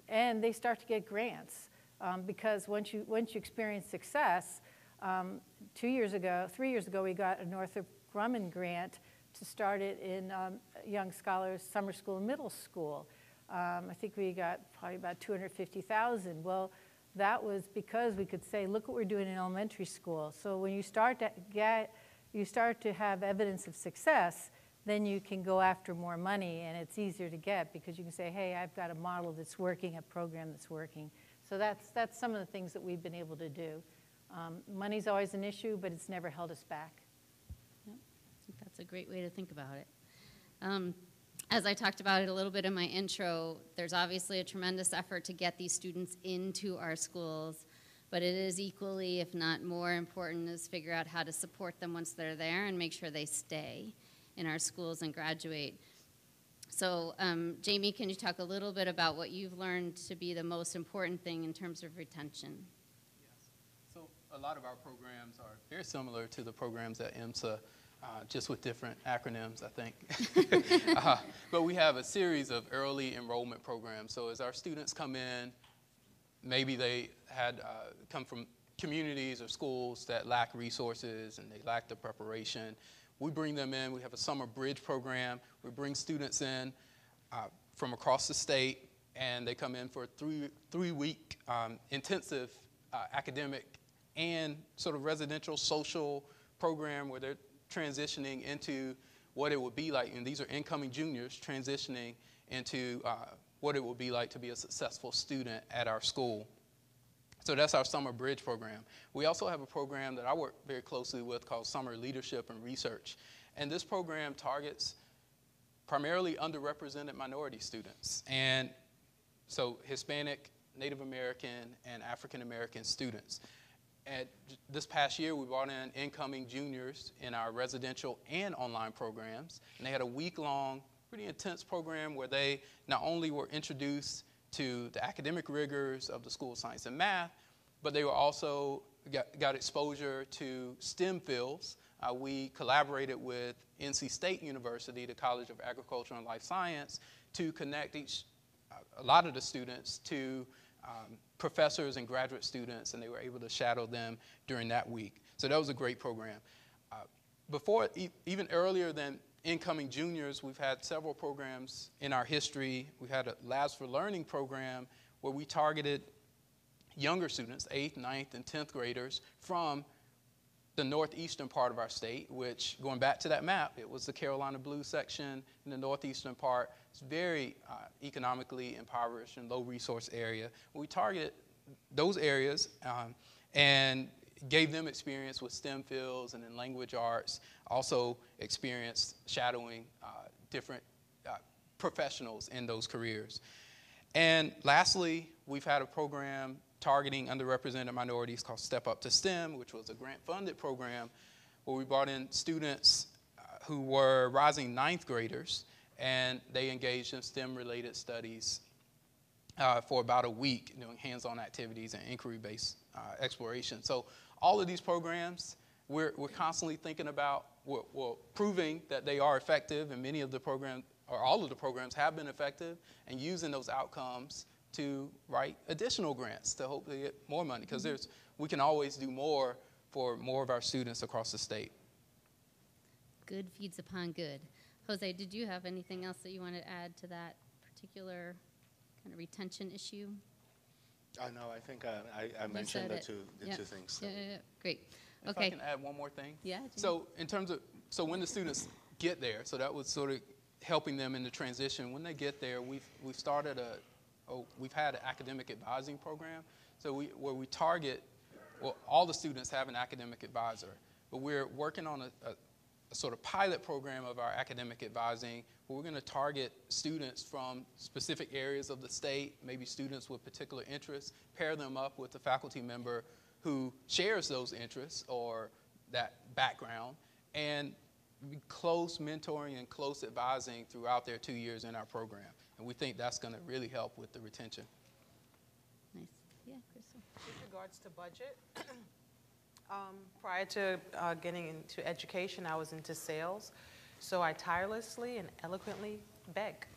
And they start to get grants, because once you experience success, 3 years ago, we got a Northrop Grumman grant to start it in Young Scholars Summer School and Middle School. I think we got probably about $250,000. Well, that was because we could say, look what we're doing in elementary school. So when you start to have evidence of success, then you can go after more money, and it's easier to get because you can say, hey, I've got a model that's working, a program that's working. So that's some of the things that we've been able to do. Money's always an issue, but it's never held us back. Yep. I think that's a great way to think about it. As I talked about it a little bit in my intro, there's obviously a tremendous effort to get these students into our schools, but it is equally, if not more important, is figure out how to support them once they're there and make sure they stay in our schools and graduate. So Jamie, can you talk a little bit about what you've learned to be the most important thing in terms of retention? Yes. So a lot of our programs are very similar to the programs at IMSA, just with different acronyms, I think. But we have a series of early enrollment programs. So as our students come in, maybe they had come from communities or schools that lack resources and they lack the preparation. We bring them in. We have a summer bridge program. We bring students in from across the state, and they come in for a three-week intensive academic and sort of residential social program where they're transitioning into what it would be like, and these are incoming juniors transitioning into what it would be like to be a successful student at our school. So that's our summer bridge program. We also have a program that I work very closely with called Summer Leadership and Research. And this program targets primarily underrepresented minority students. And so Hispanic, Native American, and African American students. And this past year, we brought in incoming juniors in our residential and online programs. And they had a week-long, pretty intense program where they not only were introduced to the academic rigors of the School of Science and Math, but they were also got exposure to STEM fields. We collaborated with NC State University, the College of Agriculture and Life Science, to connect a lot of the students to professors and graduate students, and they were able to shadow them during that week. So that was a great program. Even earlier than incoming juniors, we've had several programs in our history. We've had a Labs for Learning program where we targeted younger students, 8th, 9th, and 10th graders from the northeastern part of our state, which, going back to that map, it was the Carolina Blue section in the northeastern part. It's very economically impoverished and low resource area. We targeted those areas and gave them experience with STEM fields and in language arts, also experienced shadowing different professionals in those careers. And lastly, we've had a program targeting underrepresented minorities called Step Up to STEM, which was a grant-funded program where we brought in students who were rising 9th graders, and they engaged in STEM-related studies for about a week, doing hands-on activities and inquiry-based exploration. So all of these programs, we're constantly thinking about, we're proving that they are effective, and many of the programs, or all of the programs, have been effective, and using those outcomes to write additional grants to hopefully get more money, because we can always do more for more of our students across the state. Good feeds upon good. Jose, did you have anything else that you want to add to that particular kind of retention issue? No, I think I mentioned the two things. So. Yeah. Great. If Okay. I can add one more thing. Yeah. Jimmy. So in terms of, so when the students get there, so that was sort of helping them in the transition. When they get there, we've started we've had an academic advising program. So where we target, well, all the students have an academic advisor, but we're working on a sort of pilot program of our academic advising where we're going to target students from specific areas of the state, maybe students with particular interests, pair them up with a faculty member who shares those interests or that background, and close mentoring and close advising throughout their 2 years in our program. And we think that's going to really help with the retention. Nice. Yeah, Crystal. With regards to budget, prior to getting into education, I was into sales. So I tirelessly and eloquently beg.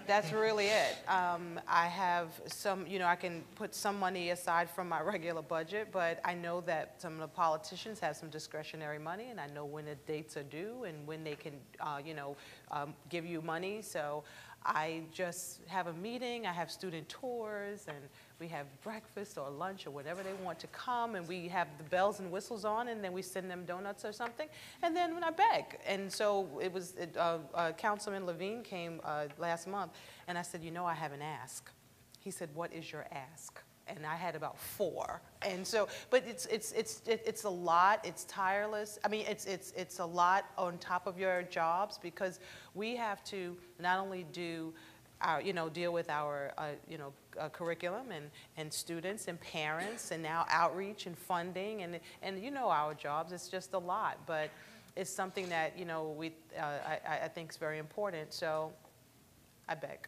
That's really it. I have some, I can put some money aside from my regular budget, but I know that some of the politicians have some discretionary money, and I know when the dates are due and when they can, give you money. So I just have a meeting, I have student tours, and we have breakfast or lunch or whatever they want to come, and we have the bells and whistles on, and then we send them donuts or something, and then when I beg. And so it was, Councilman Levine came last month, and I said, I have an ask. He said, what is your ask? And I had about 4. And so, but it's a lot. It's tireless. I mean, it's a lot on top of your jobs, because we have to not only do our, deal with our, curriculum and students and parents, and now outreach and funding, and our jobs. It's just a lot, but it's something that I think is very important. So I beg.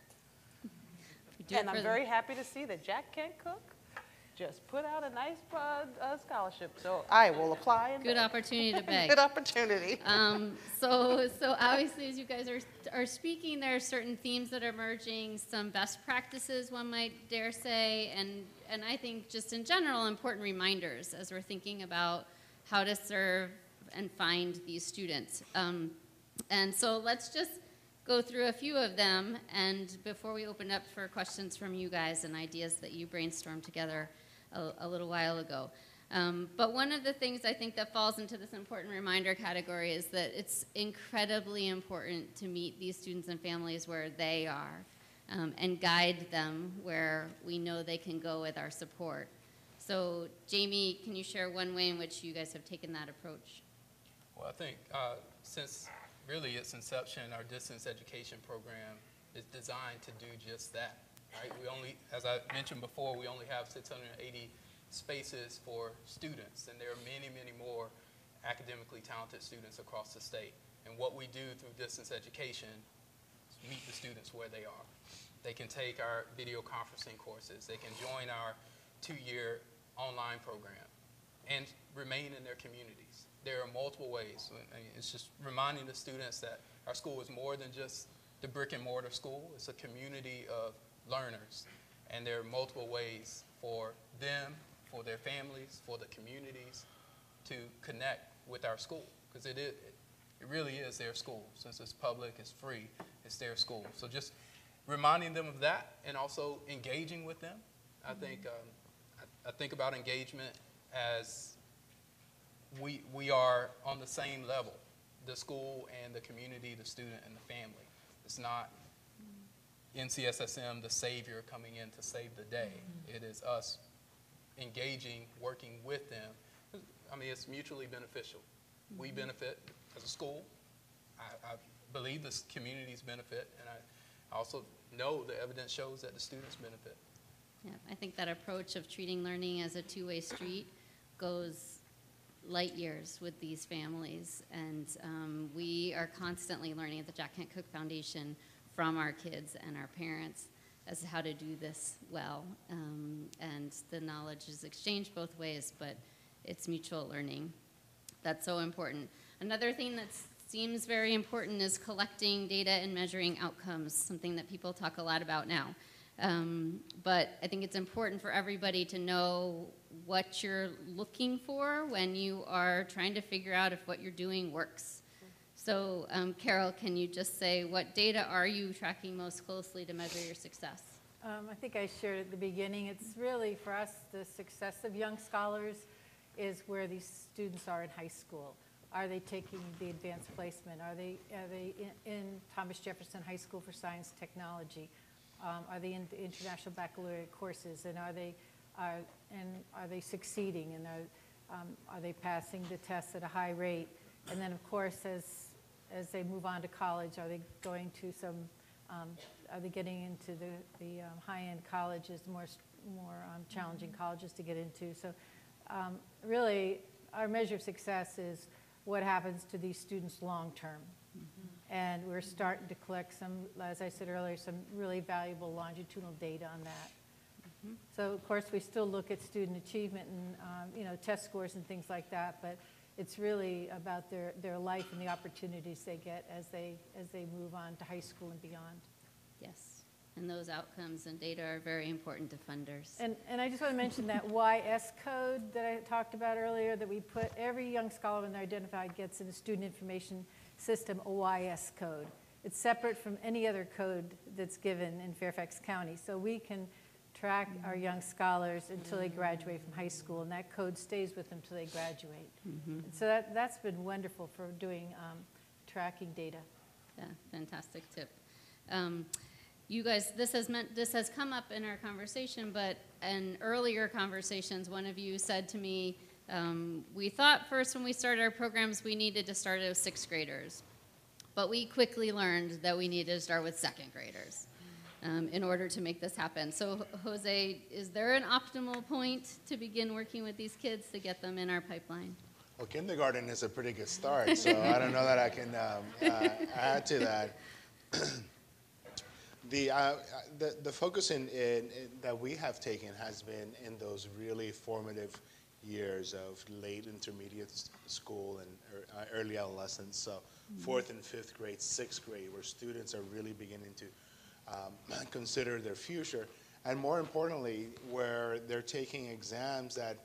And I'm very happy to see that Jack Kent Cooke just put out a nice scholarship. So I will apply. And Good opportunity to beg. Good opportunity. So obviously, as you guys are speaking, there are certain themes that are emerging, some best practices, one might dare say, and I think just in general, important reminders as we're thinking about how to serve and find these students. And so let's just go through a few of them, and before we open up for questions from you guys and ideas that you brainstormed together a little while ago. But one of the things I think that falls into this important reminder category is that it's incredibly important to meet these students and families where they are, and guide them where we know they can go with our support. So Jamie, can you share one way in which you guys have taken that approach? Well, I think since really its inception, our distance education program is designed to do just that, right? We only, as I mentioned before, we only have 680 spaces for students, and there are many, many more academically talented students across the state. And what we do through distance education is meet the students where they are. They can take our video conferencing courses, they can join our 2-year online program, and remain in their communities. There are multiple ways. It's just reminding the students that our school is more than just the brick and mortar school. It's a community of learners, and there are multiple ways for them, for their families, for the communities to connect with our school, because it really is their school. Since it's public, it's free, it's their school. So just reminding them of that, and also engaging with them. I think about engagement as we are on the same level, the school and the community, the student and the family. It's not NCSSM, the savior, coming in to save the day. It is us engaging, working with them. I mean, it's mutually beneficial. We benefit as a school. I believe the communities benefit, and I also know the evidence shows that the students benefit. Yeah, I think that approach of treating learning as a two-way street goes light years with these families, and we are constantly learning at the Jack Kent Cooke Foundation from our kids and our parents as to how to do this well, and the knowledge is exchanged both ways, but it's mutual learning. That's so important. Another thing that seems very important is collecting data and measuring outcomes, something that people talk a lot about now. But I think it's important for everybody to know what you're looking for when you are trying to figure out if what you're doing works. So, Carol, can you just say what data are you tracking most closely to measure your success? I think I shared at the beginning, it's really, for us, the success of young scholars is where these students are in high school. Are they taking the advanced placement? Are they in Thomas Jefferson High School for Science Technology? Are they in the international baccalaureate courses? And are they succeeding? And are they passing the tests at a high rate? And then, of course, as they move on to college, are they going to some? Are they getting into the high-end colleges, more challenging colleges to get into? So, really, our measure of success is what happens to these students long-term. And we're starting to collect some, as I said earlier, some really valuable longitudinal data on that. So, of course, we still look at student achievement and test scores and things like that, but it's really about their life and the opportunities they get as they move on to high school and beyond. Yes, and those outcomes and data are very important to funders. And I just want to mention that YS code that I talked about earlier, that we put every young scholar when they're identified gets in the student information system a YS code. It's separate from any other code that's given in Fairfax County. So we can track our young scholars until they graduate from high school, and that code stays with them until they graduate. And so that's been wonderful for doing tracking data. Yeah, fantastic tip. You guys, this has come up in our conversation, but in earlier conversations, one of you said to me, we thought first when we started our programs we needed to start with 6th graders, but we quickly learned that we needed to start with 2nd graders in order to make this happen. So Jose, is there an optimal point to begin working with these kids to get them in our pipeline? Well, kindergarten is a pretty good start, so I don't know that I can add to that. The focus that we have taken has been in those really formative years of late intermediate school and early adolescence, so 4th and 5th grade, 6th grade, where students are really beginning to consider their future, and more importantly, where they're taking exams that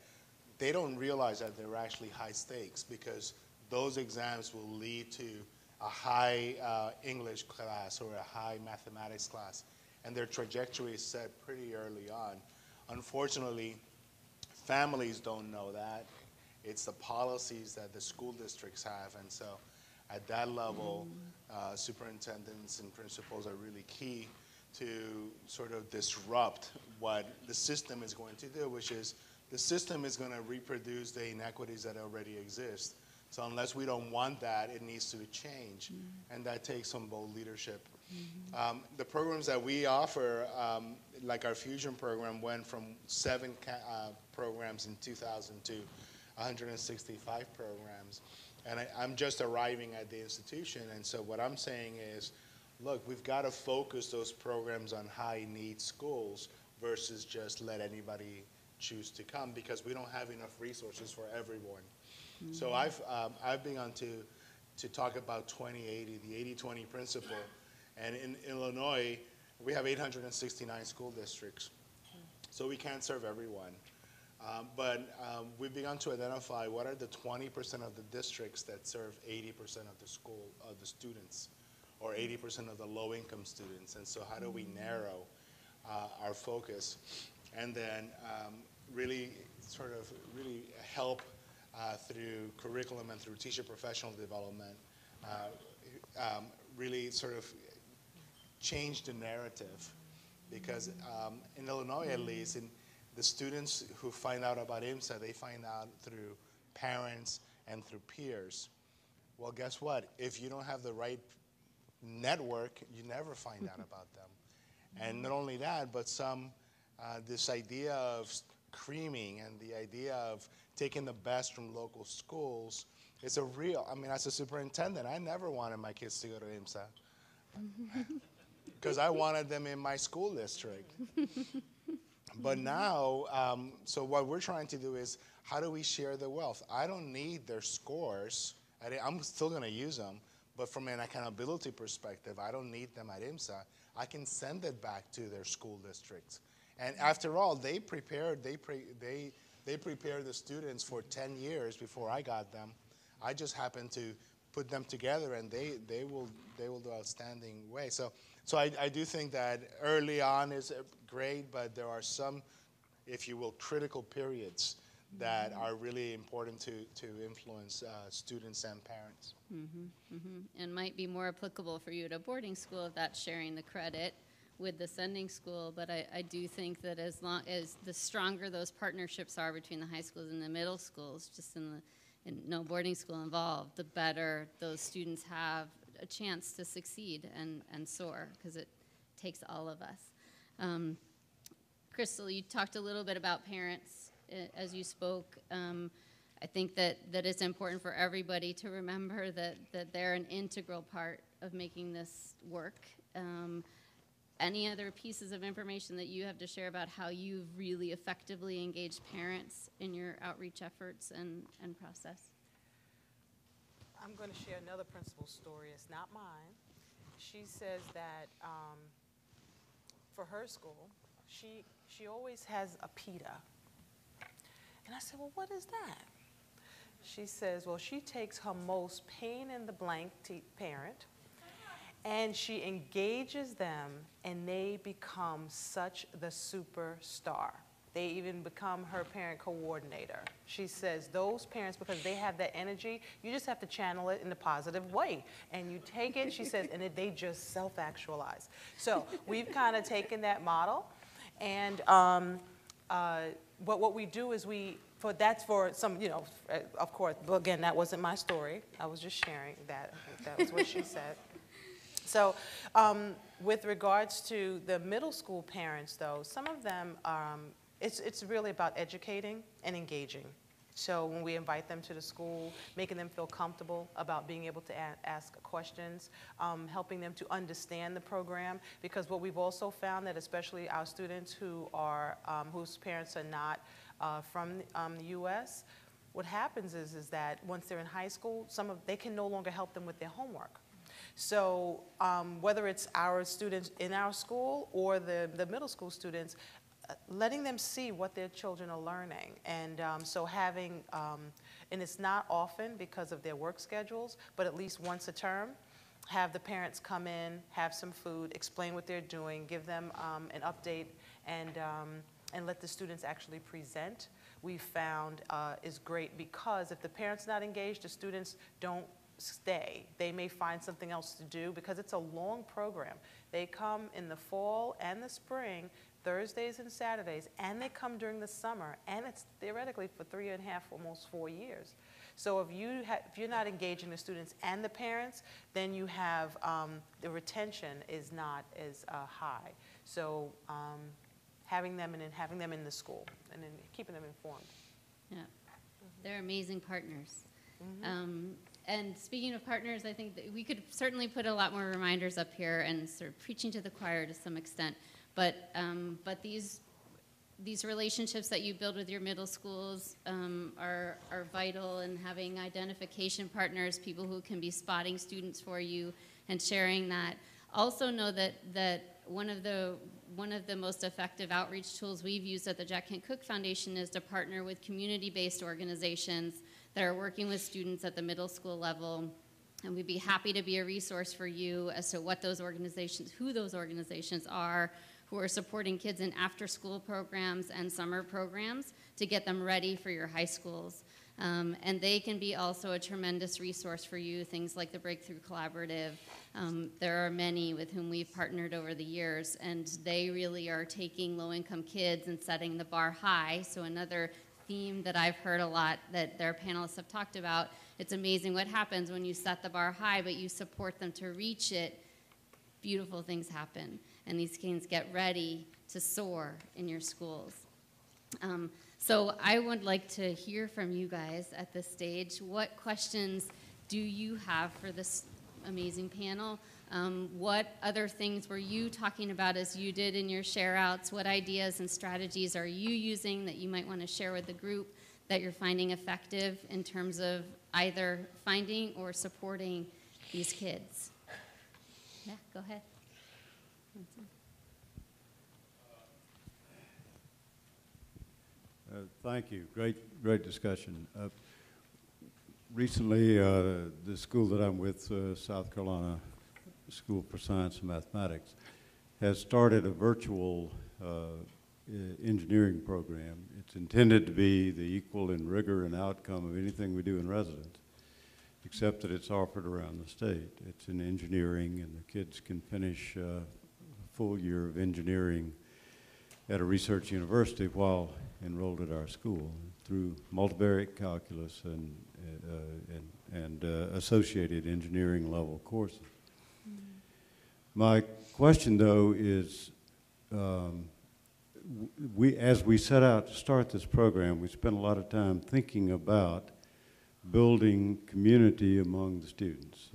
they don't realize that they're actually high stakes, because those exams will lead to a high English class or a high mathematics class, and their trajectory is set pretty early on. Unfortunately, families don't know that. It's the policies that the school districts have, and so at that level, superintendents and principals are really key to sort of disrupt what the system is going to do, which is the system is going to reproduce the inequities that already exist. So unless we don't want that, it needs to change, and that takes some bold leadership. The programs that we offer, like our Fusion program, went from 7 programs in 2000 to 165 programs. And I'm just arriving at the institution, and so what I'm saying is, look, we've got to focus those programs on high-need schools versus just let anybody choose to come, because we don't have enough resources for everyone. So I've begun to talk about 2080, the 80-20 principle, and in Illinois, we have 869 school districts, so we can't serve everyone. But we've begun to identify what are the 20% of the districts that serve 80% of the students, or 80% of the low-income students. And so how do we narrow our focus, and then really help through curriculum and through teacher professional development, really sort of change the narrative, because in Illinois at least, the students who find out about IMSA, they find out through parents and through peers. Well, guess what? If you don't have the right network, you never find out about them. And not only that, but this idea of creaming and the idea of taking the best from local schools is a real, I mean, as a superintendent, I never wanted my kids to go to IMSA because I wanted them in my school district. But now, so what we're trying to do is, how do we share the wealth? I don't need their scores. I'm still going to use them, but from an accountability perspective, I don't need them at IMSA. I can send it back to their school districts. And after all, they prepared the students for 10 years before I got them. I just happened to put them together, and they will do outstanding way. So So I do think that early on is great, but there are some, if you will, critical periods that are really important to influence students and parents. And might be more applicable for you at a boarding school if that's sharing the credit with the sending school, but I do think that as long as the stronger those partnerships are between the high schools and the middle schools, just in no boarding school involved, the better those students have a chance to succeed and soar, because it takes all of us. Crystal, you talked a little bit about parents as you spoke. I think that it's important for everybody to remember that they're an integral part of making this work. Any other pieces of information that you have to share about how you've really effectively engaged parents in your outreach efforts and process? I'm going to share another principal's story. It's not mine. She says that for her school, she always has a PETA. And I said, well, what is that? She says, well, she takes her most pain in the blank parent, and she engages them, and they become such the superstar. They even become her parent coordinator. She says those parents, because they have that energy, you just have to channel it in a positive way. And you take it, she says, and they just self-actualize. So we've kind of taken that model. And what we do is that's for some, of course, but again, that wasn't my story. I was just sharing that. That was what she said. So with regards to the middle school parents, though, some of them, it's really about educating and engaging. So when we invite them to the school, making them feel comfortable about being able to ask questions, helping them to understand the program, because what we've also found that especially our students who are, whose parents are not from the U.S., what happens is that once they're in high school, they can no longer help them with their homework. So whether it's our students in our school or the middle school students, letting them see what their children are learning. And so having, and it's not often because of their work schedules, but at least once a term, have the parents come in, have some food, explain what they're doing, give them an update, and let the students actually present, we've found is great, because if the parent's not engaged, the students don't stay. They may find something else to do, because it's a long program. They come in the fall and the spring, Thursdays and Saturdays, and they come during the summer, and it's theoretically for 3.5, almost 4 years. So if you're not engaging the students and the parents, then you have the retention is not as high. So having them in the school and then keeping them informed. Yeah, they're amazing partners. And speaking of partners, I think that we could certainly put a lot more reminders up here and sort of preaching to the choir to some extent. But these relationships that you build with your middle schools are vital, and having identification partners, people who can be spotting students for you and sharing that. Also know that one of the most effective outreach tools we've used at the Jack Kent Cooke Foundation is to partner with community-based organizations that are working with students at the middle school level, and we'd be happy to be a resource for you as to what those organizations, who those organizations are, who are supporting kids in after-school programs and summer programs to get them ready for your high schools. And they can be also a tremendous resource for you, things like the Breakthrough Collaborative. There are many with whom we've partnered over the years, and they really are taking low-income kids and setting the bar high. So another theme that I've heard a lot that their panelists have talked about, it's amazing what happens when you set the bar high, but you support them to reach it. Beautiful things happen, and these kids get ready to soar in your schools. So I would like to hear from you guys at this stage. What questions do you have for this amazing panel? What other things were you talking about as you did in your share-outs? What ideas and strategies are you using that you might want to share with the group that you're finding effective in terms of either finding or supporting these kids? Yeah, go ahead. Thank you. Great discussion. Recently, the school that I'm with, South Carolina School for Science and Mathematics, has started a virtual engineering program. It's intended to be the equal in rigor and outcome of anything we do in residence, except that it's offered around the state. It's in engineering, and the kids can finish a full year of engineering at a research university while enrolled at our school through multivariate calculus and associated engineering level courses. My question, though, is as we set out to start this program, we spent a lot of time thinking about building community among the students.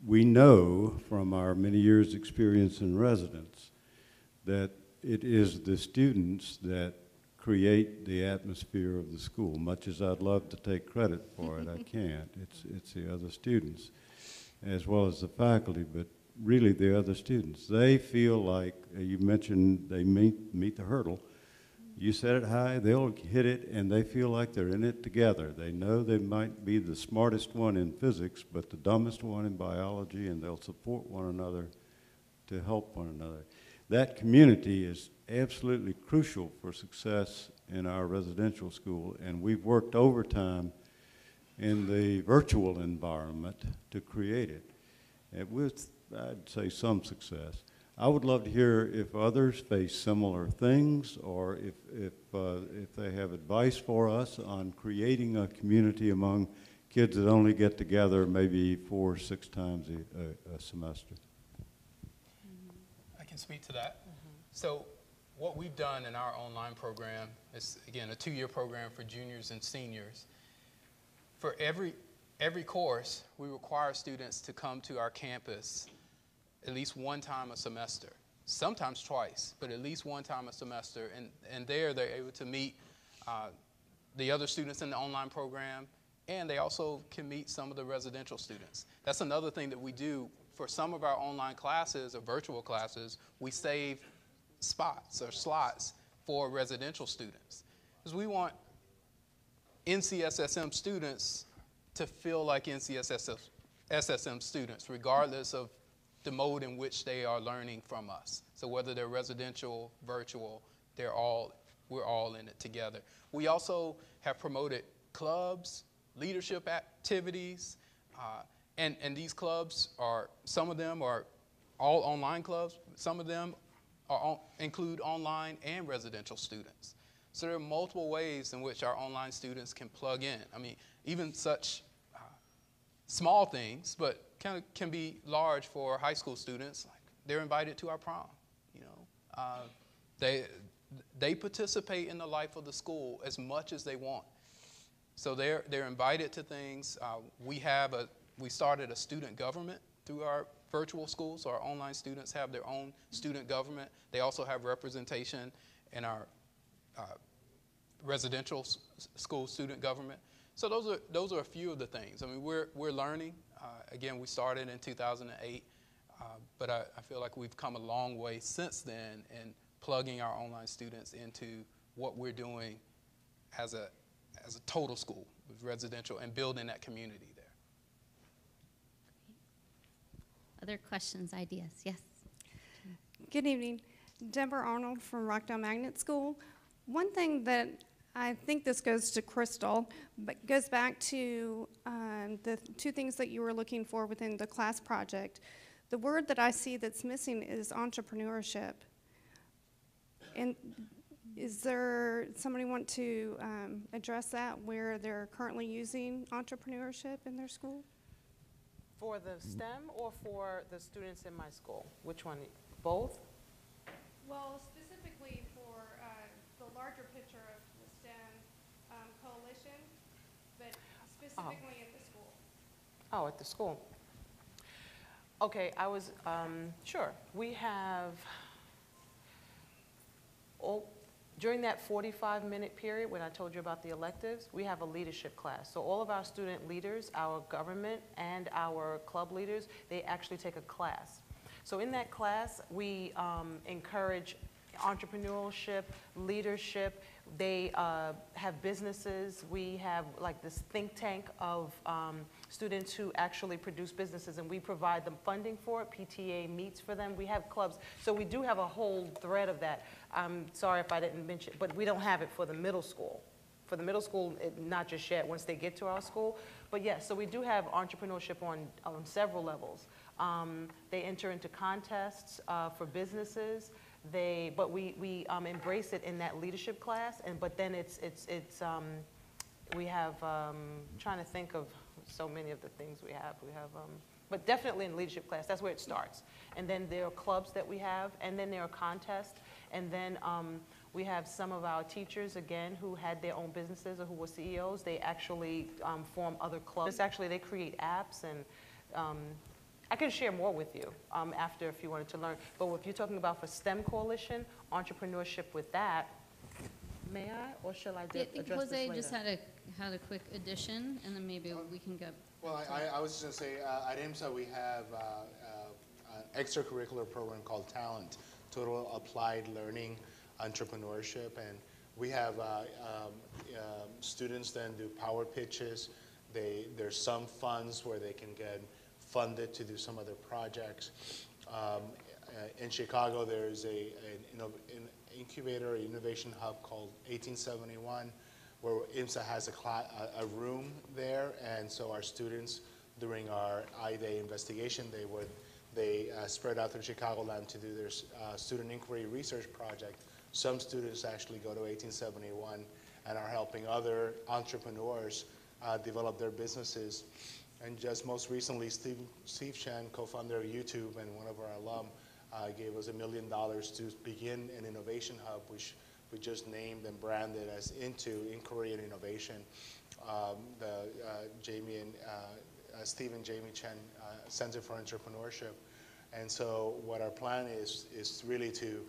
We know from our many years' experience in residence that it is the students that create the atmosphere of the school. Much as I'd love to take credit for it, I can't. It's the other students as well as the faculty, but really the other students. They feel like, you mentioned they meet the hurdle. You set it high, they'll hit it, and they feel like they're in it together. They know they might be the smartest one in physics, but the dumbest one in biology, and they'll support one another to help one another. That community is absolutely crucial for success in our residential school, and we've worked overtime in the virtual environment to create it, and with, I'd say, some success. I would love to hear if others face similar things, or if they have advice for us on creating a community among kids that only get together maybe 4 or 6 times a semester. I can speak to that. So what we've done in our online program is, again, a 2-year program for juniors and seniors. For every course, we require students to come to our campus at least 1 time a semester, sometimes twice, but at least 1 time a semester. And there they're able to meet the other students in the online program, and they also can meet some of the residential students. That's another thing that we do for some of our online classes or virtual classes. We save spots or slots for residential students, because we want NCSSM students to feel like NCSSM students, regardless of the mode in which they are learning from us. So whether they're residential, virtual, we're all in it together. We also have promoted clubs, leadership activities, and these clubs some of them are all online clubs. Some of them include online and residential students. So there are multiple ways in which our online students can plug in. I mean, even such small things, but can be large for high school students. Like, they're invited to our prom. You know, they participate in the life of the school as much as they want. So they're invited to things. We started a student government through our virtual school, so our online students have their own student government. They also have representation in our residential school student government. So those are a few of the things. I mean, we're learning. Again, we started in 2008, but I feel like we've come a long way since then in plugging our online students into what we're doing as a total school with residential and building that community there. Other questions, ideas? Yes. Good evening. Deborah Arnold from Rockdale Magnet School. One thing that I think this goes to Crystal, but goes back to the 2 things that you were looking for within the class project. The word that I see that's missing is entrepreneurship. And is there somebody want to address that, where they're currently using entrepreneurship in their school? For the STEM or for the students in my school? Which one? Both? Well, specifically for the larger picture of the STEM coalition, but specifically at the school. Oh, at the school. Okay, I was, sure. We have, during that 45-minute period when I told you about the electives, we have a leadership class. So all of our student leaders, our government, and our club leaders, they actually take a class. So in that class, we encourage entrepreneurship, leadership, They have businesses. We have like this think tank of students who actually produce businesses, and we provide them funding for it. PTA meets for them. We have clubs. So we do have a whole thread of that. I'm sorry if I didn't mention, but we don't have it for the middle school. For the middle school, not just yet, once they get to our school. But yes, so we do have entrepreneurship on several levels. They enter into contests for businesses. But we embrace it in that leadership class, but then we have, trying to think of so many of the things we have. But definitely in leadership class, that's where it starts. And then there are clubs that we have, and then there are contests, and then we have some of our teachers, again, who had their own businesses or who were CEOs. They actually form other clubs. Actually, they create apps, and I can share more with you after if you wanted to learn. But if you're talking about for STEM Coalition, entrepreneurship with that, may I, or shall I address this later? Jose just had a quick addition, and then maybe we can go. Well, I was just going to say, at IMSA we have an extracurricular program called Talent, Total Applied Learning Entrepreneurship, and we have students then do power pitches. There's some funds where they can get funded to do some other projects. In Chicago, there's an incubator, an innovation hub called 1871, where IMSA has a room there, and so our students, during our I-Day investigation, they spread out through Chicagoland to do their student inquiry research project. Some students actually go to 1871 and are helping other entrepreneurs develop their businesses. And just most recently, Steve Chen, co-founder of YouTube and one of our alum, gave us $1 million to begin an innovation hub, which we just named and branded as Into Inquiry and Innovation. Steve and Jamie Chen Center for Entrepreneurship. And so what our plan is really to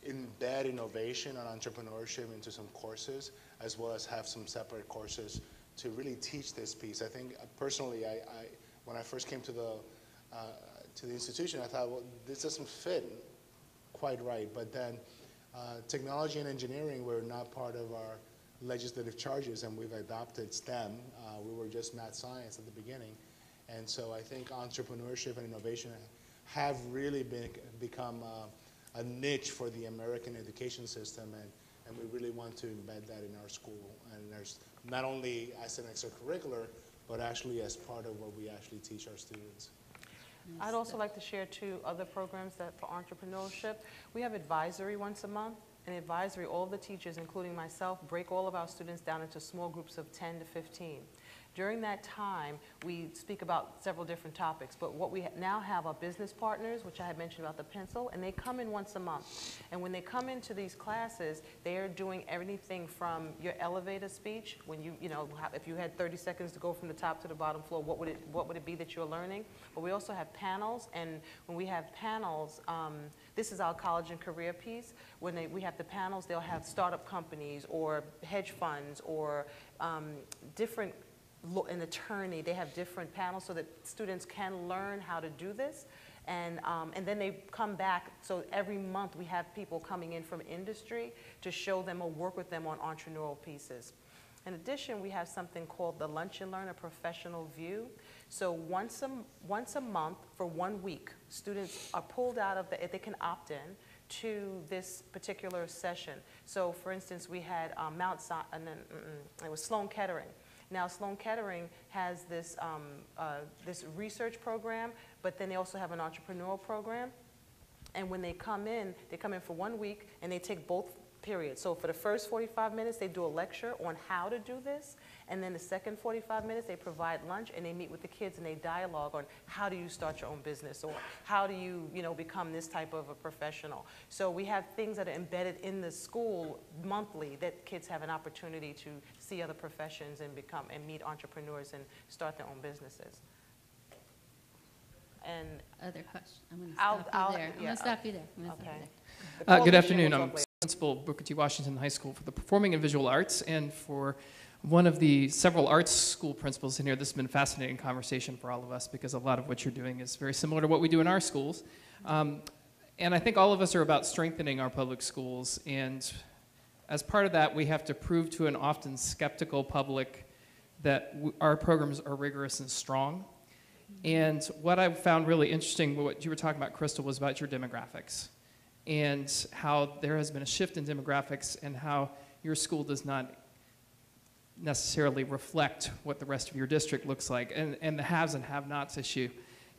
embed innovation and entrepreneurship into some courses, as well as have some separate courses to really teach this piece. I think personally, when I first came to the institution, I thought, well, this doesn't fit quite right. But then technology and engineering were not part of our legislative charges, and we've adopted STEM. We were just math science at the beginning. And so I think entrepreneurship and innovation have really become a niche for the American education system, and we really want to embed that in our school. And there's not only as an extracurricular, but actually as part of what we actually teach our students. I'd also like to share 2 other programs that for entrepreneurship. We have advisory once a month. And advisory, all of the teachers, including myself, break all of our students down into small groups of 10 to 15. During that time, we speak about several different topics, but what we now have are business partners, which I had mentioned about the pencil, and they come in once a month. And when they come into these classes, they are doing everything from your elevator speech, when if you had 30 seconds to go from the top to the bottom floor, what would it be that you're learning? But we also have panels, and when we have panels, this is our college and career piece. When we have the panels, they'll have startup companies or hedge funds or different, an attorney. They have different panels so that students can learn how to do this. And then they come back, so every month we have people coming in from industry to show them or work with them on entrepreneurial pieces. In addition, we have something called the Lunch and Learn, a professional view. So once a month for 1 week, students are pulled out of they can opt in to this particular session. So for instance, we had it was Sloan Kettering. Now Sloan Kettering has this research program, but then they also have an entrepreneurial program. And when they come in for 1 week, and they take both periods. So for the first 45 minutes, they do a lecture on how to do this. And then the second 45 minutes, they provide lunch, and they meet with the kids, and they dialogue on how do you start your own business, or how do you, become this type of a professional. So we have things that are embedded in the school monthly that kids have an opportunity to see other professions and meet entrepreneurs and start their own businesses. And other question. I'm going to stop you there. I'm going to stop you there. Okay. Good afternoon. I'm Principal Booker T. Washington High School for the Performing and Visual Arts, and for one of the several arts school principals in here, this has been a fascinating conversation for all of us, because a lot of what you're doing is very similar to what we do in our schools. And I think all of us are about strengthening our public schools, and as part of that, we have to prove to an often skeptical public that our programs are rigorous and strong. And what I found really interesting, what you were talking about, Crystal, was about your demographics and how there has been a shift in demographics and how your school does not necessarily reflect what the rest of your district looks like, and the haves and have-nots issue.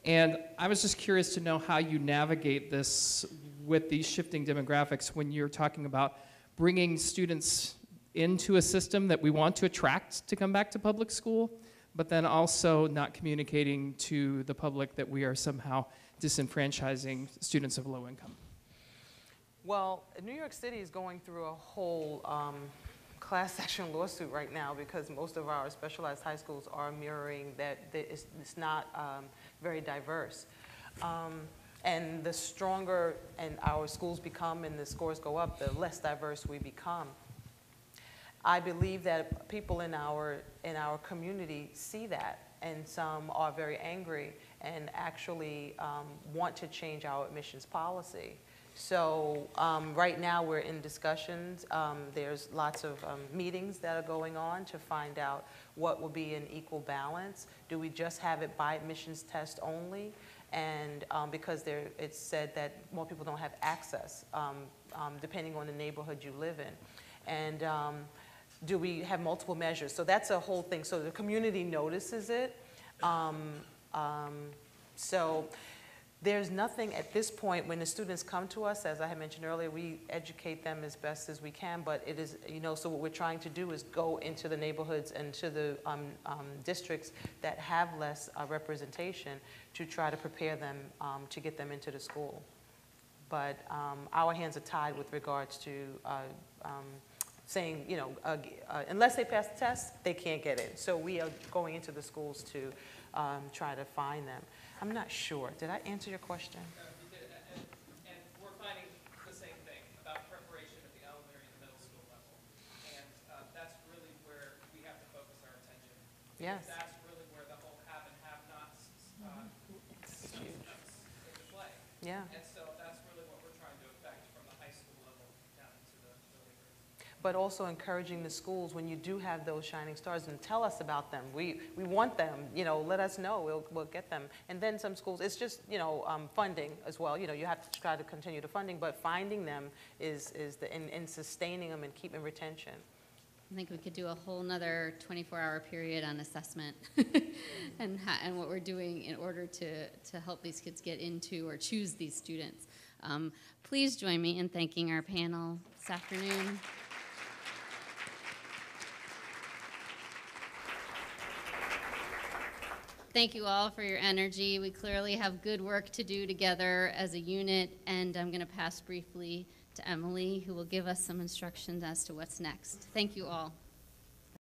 And I was just curious to know how you navigate this with these shifting demographics when you're talking about bringing students into a system that we want to attract to come back to public school, but then also not communicating to the public that we are somehow disenfranchising students of low income. Well, New York City is going through a whole class action lawsuit right now because most of our specialized high schools are mirroring that it's not very diverse. And the stronger and our schools become and the scores go up, the less diverse we become. I believe that people in our community see that, and some are very angry and actually want to change our admissions policy. So right now we're in discussions. There's lots of meetings that are going on to find out what will be an equal balance. Do we just have it by admissions test only? And because it's said that more people don't have access depending on the neighborhood you live in. And do we have multiple measures? So that's a whole thing. So the community notices it. So there's nothing at this point when the students come to us, as I had mentioned earlier, we educate them as best as we can, but it is, so what we're trying to do is go into the neighborhoods and to the districts that have less representation to try to prepare them to get them into the school. But our hands are tied with regards to saying, unless they pass the test, they can't get in. So we are going into the schools to try to find them. I'm not sure. Did I answer your question? You did, and we're finding the same thing about preparation at the elementary and middle school level. And that's really where we have to focus our attention. Yes. That's really where the whole have and have-nots into play. Yeah. And so that's really what we're trying to affect from the high school level down into the later grades. But also encouraging the schools, when you do have those shining stars, and tell us about them. We want them, let us know, we'll get them. And then some schools, it's just, funding as well. You have to try to continue the funding, but finding them is and sustaining them and keeping retention. I think we could do a whole nother 24-hour period on assessment and what we're doing in order to help these kids get into or choose these students. Please join me in thanking our panel this afternoon. Thank you all for your energy. We clearly have good work to do together as a unit, and I'm going to pass briefly to Emily, who will give us some instructions as to what's next. Thank you all.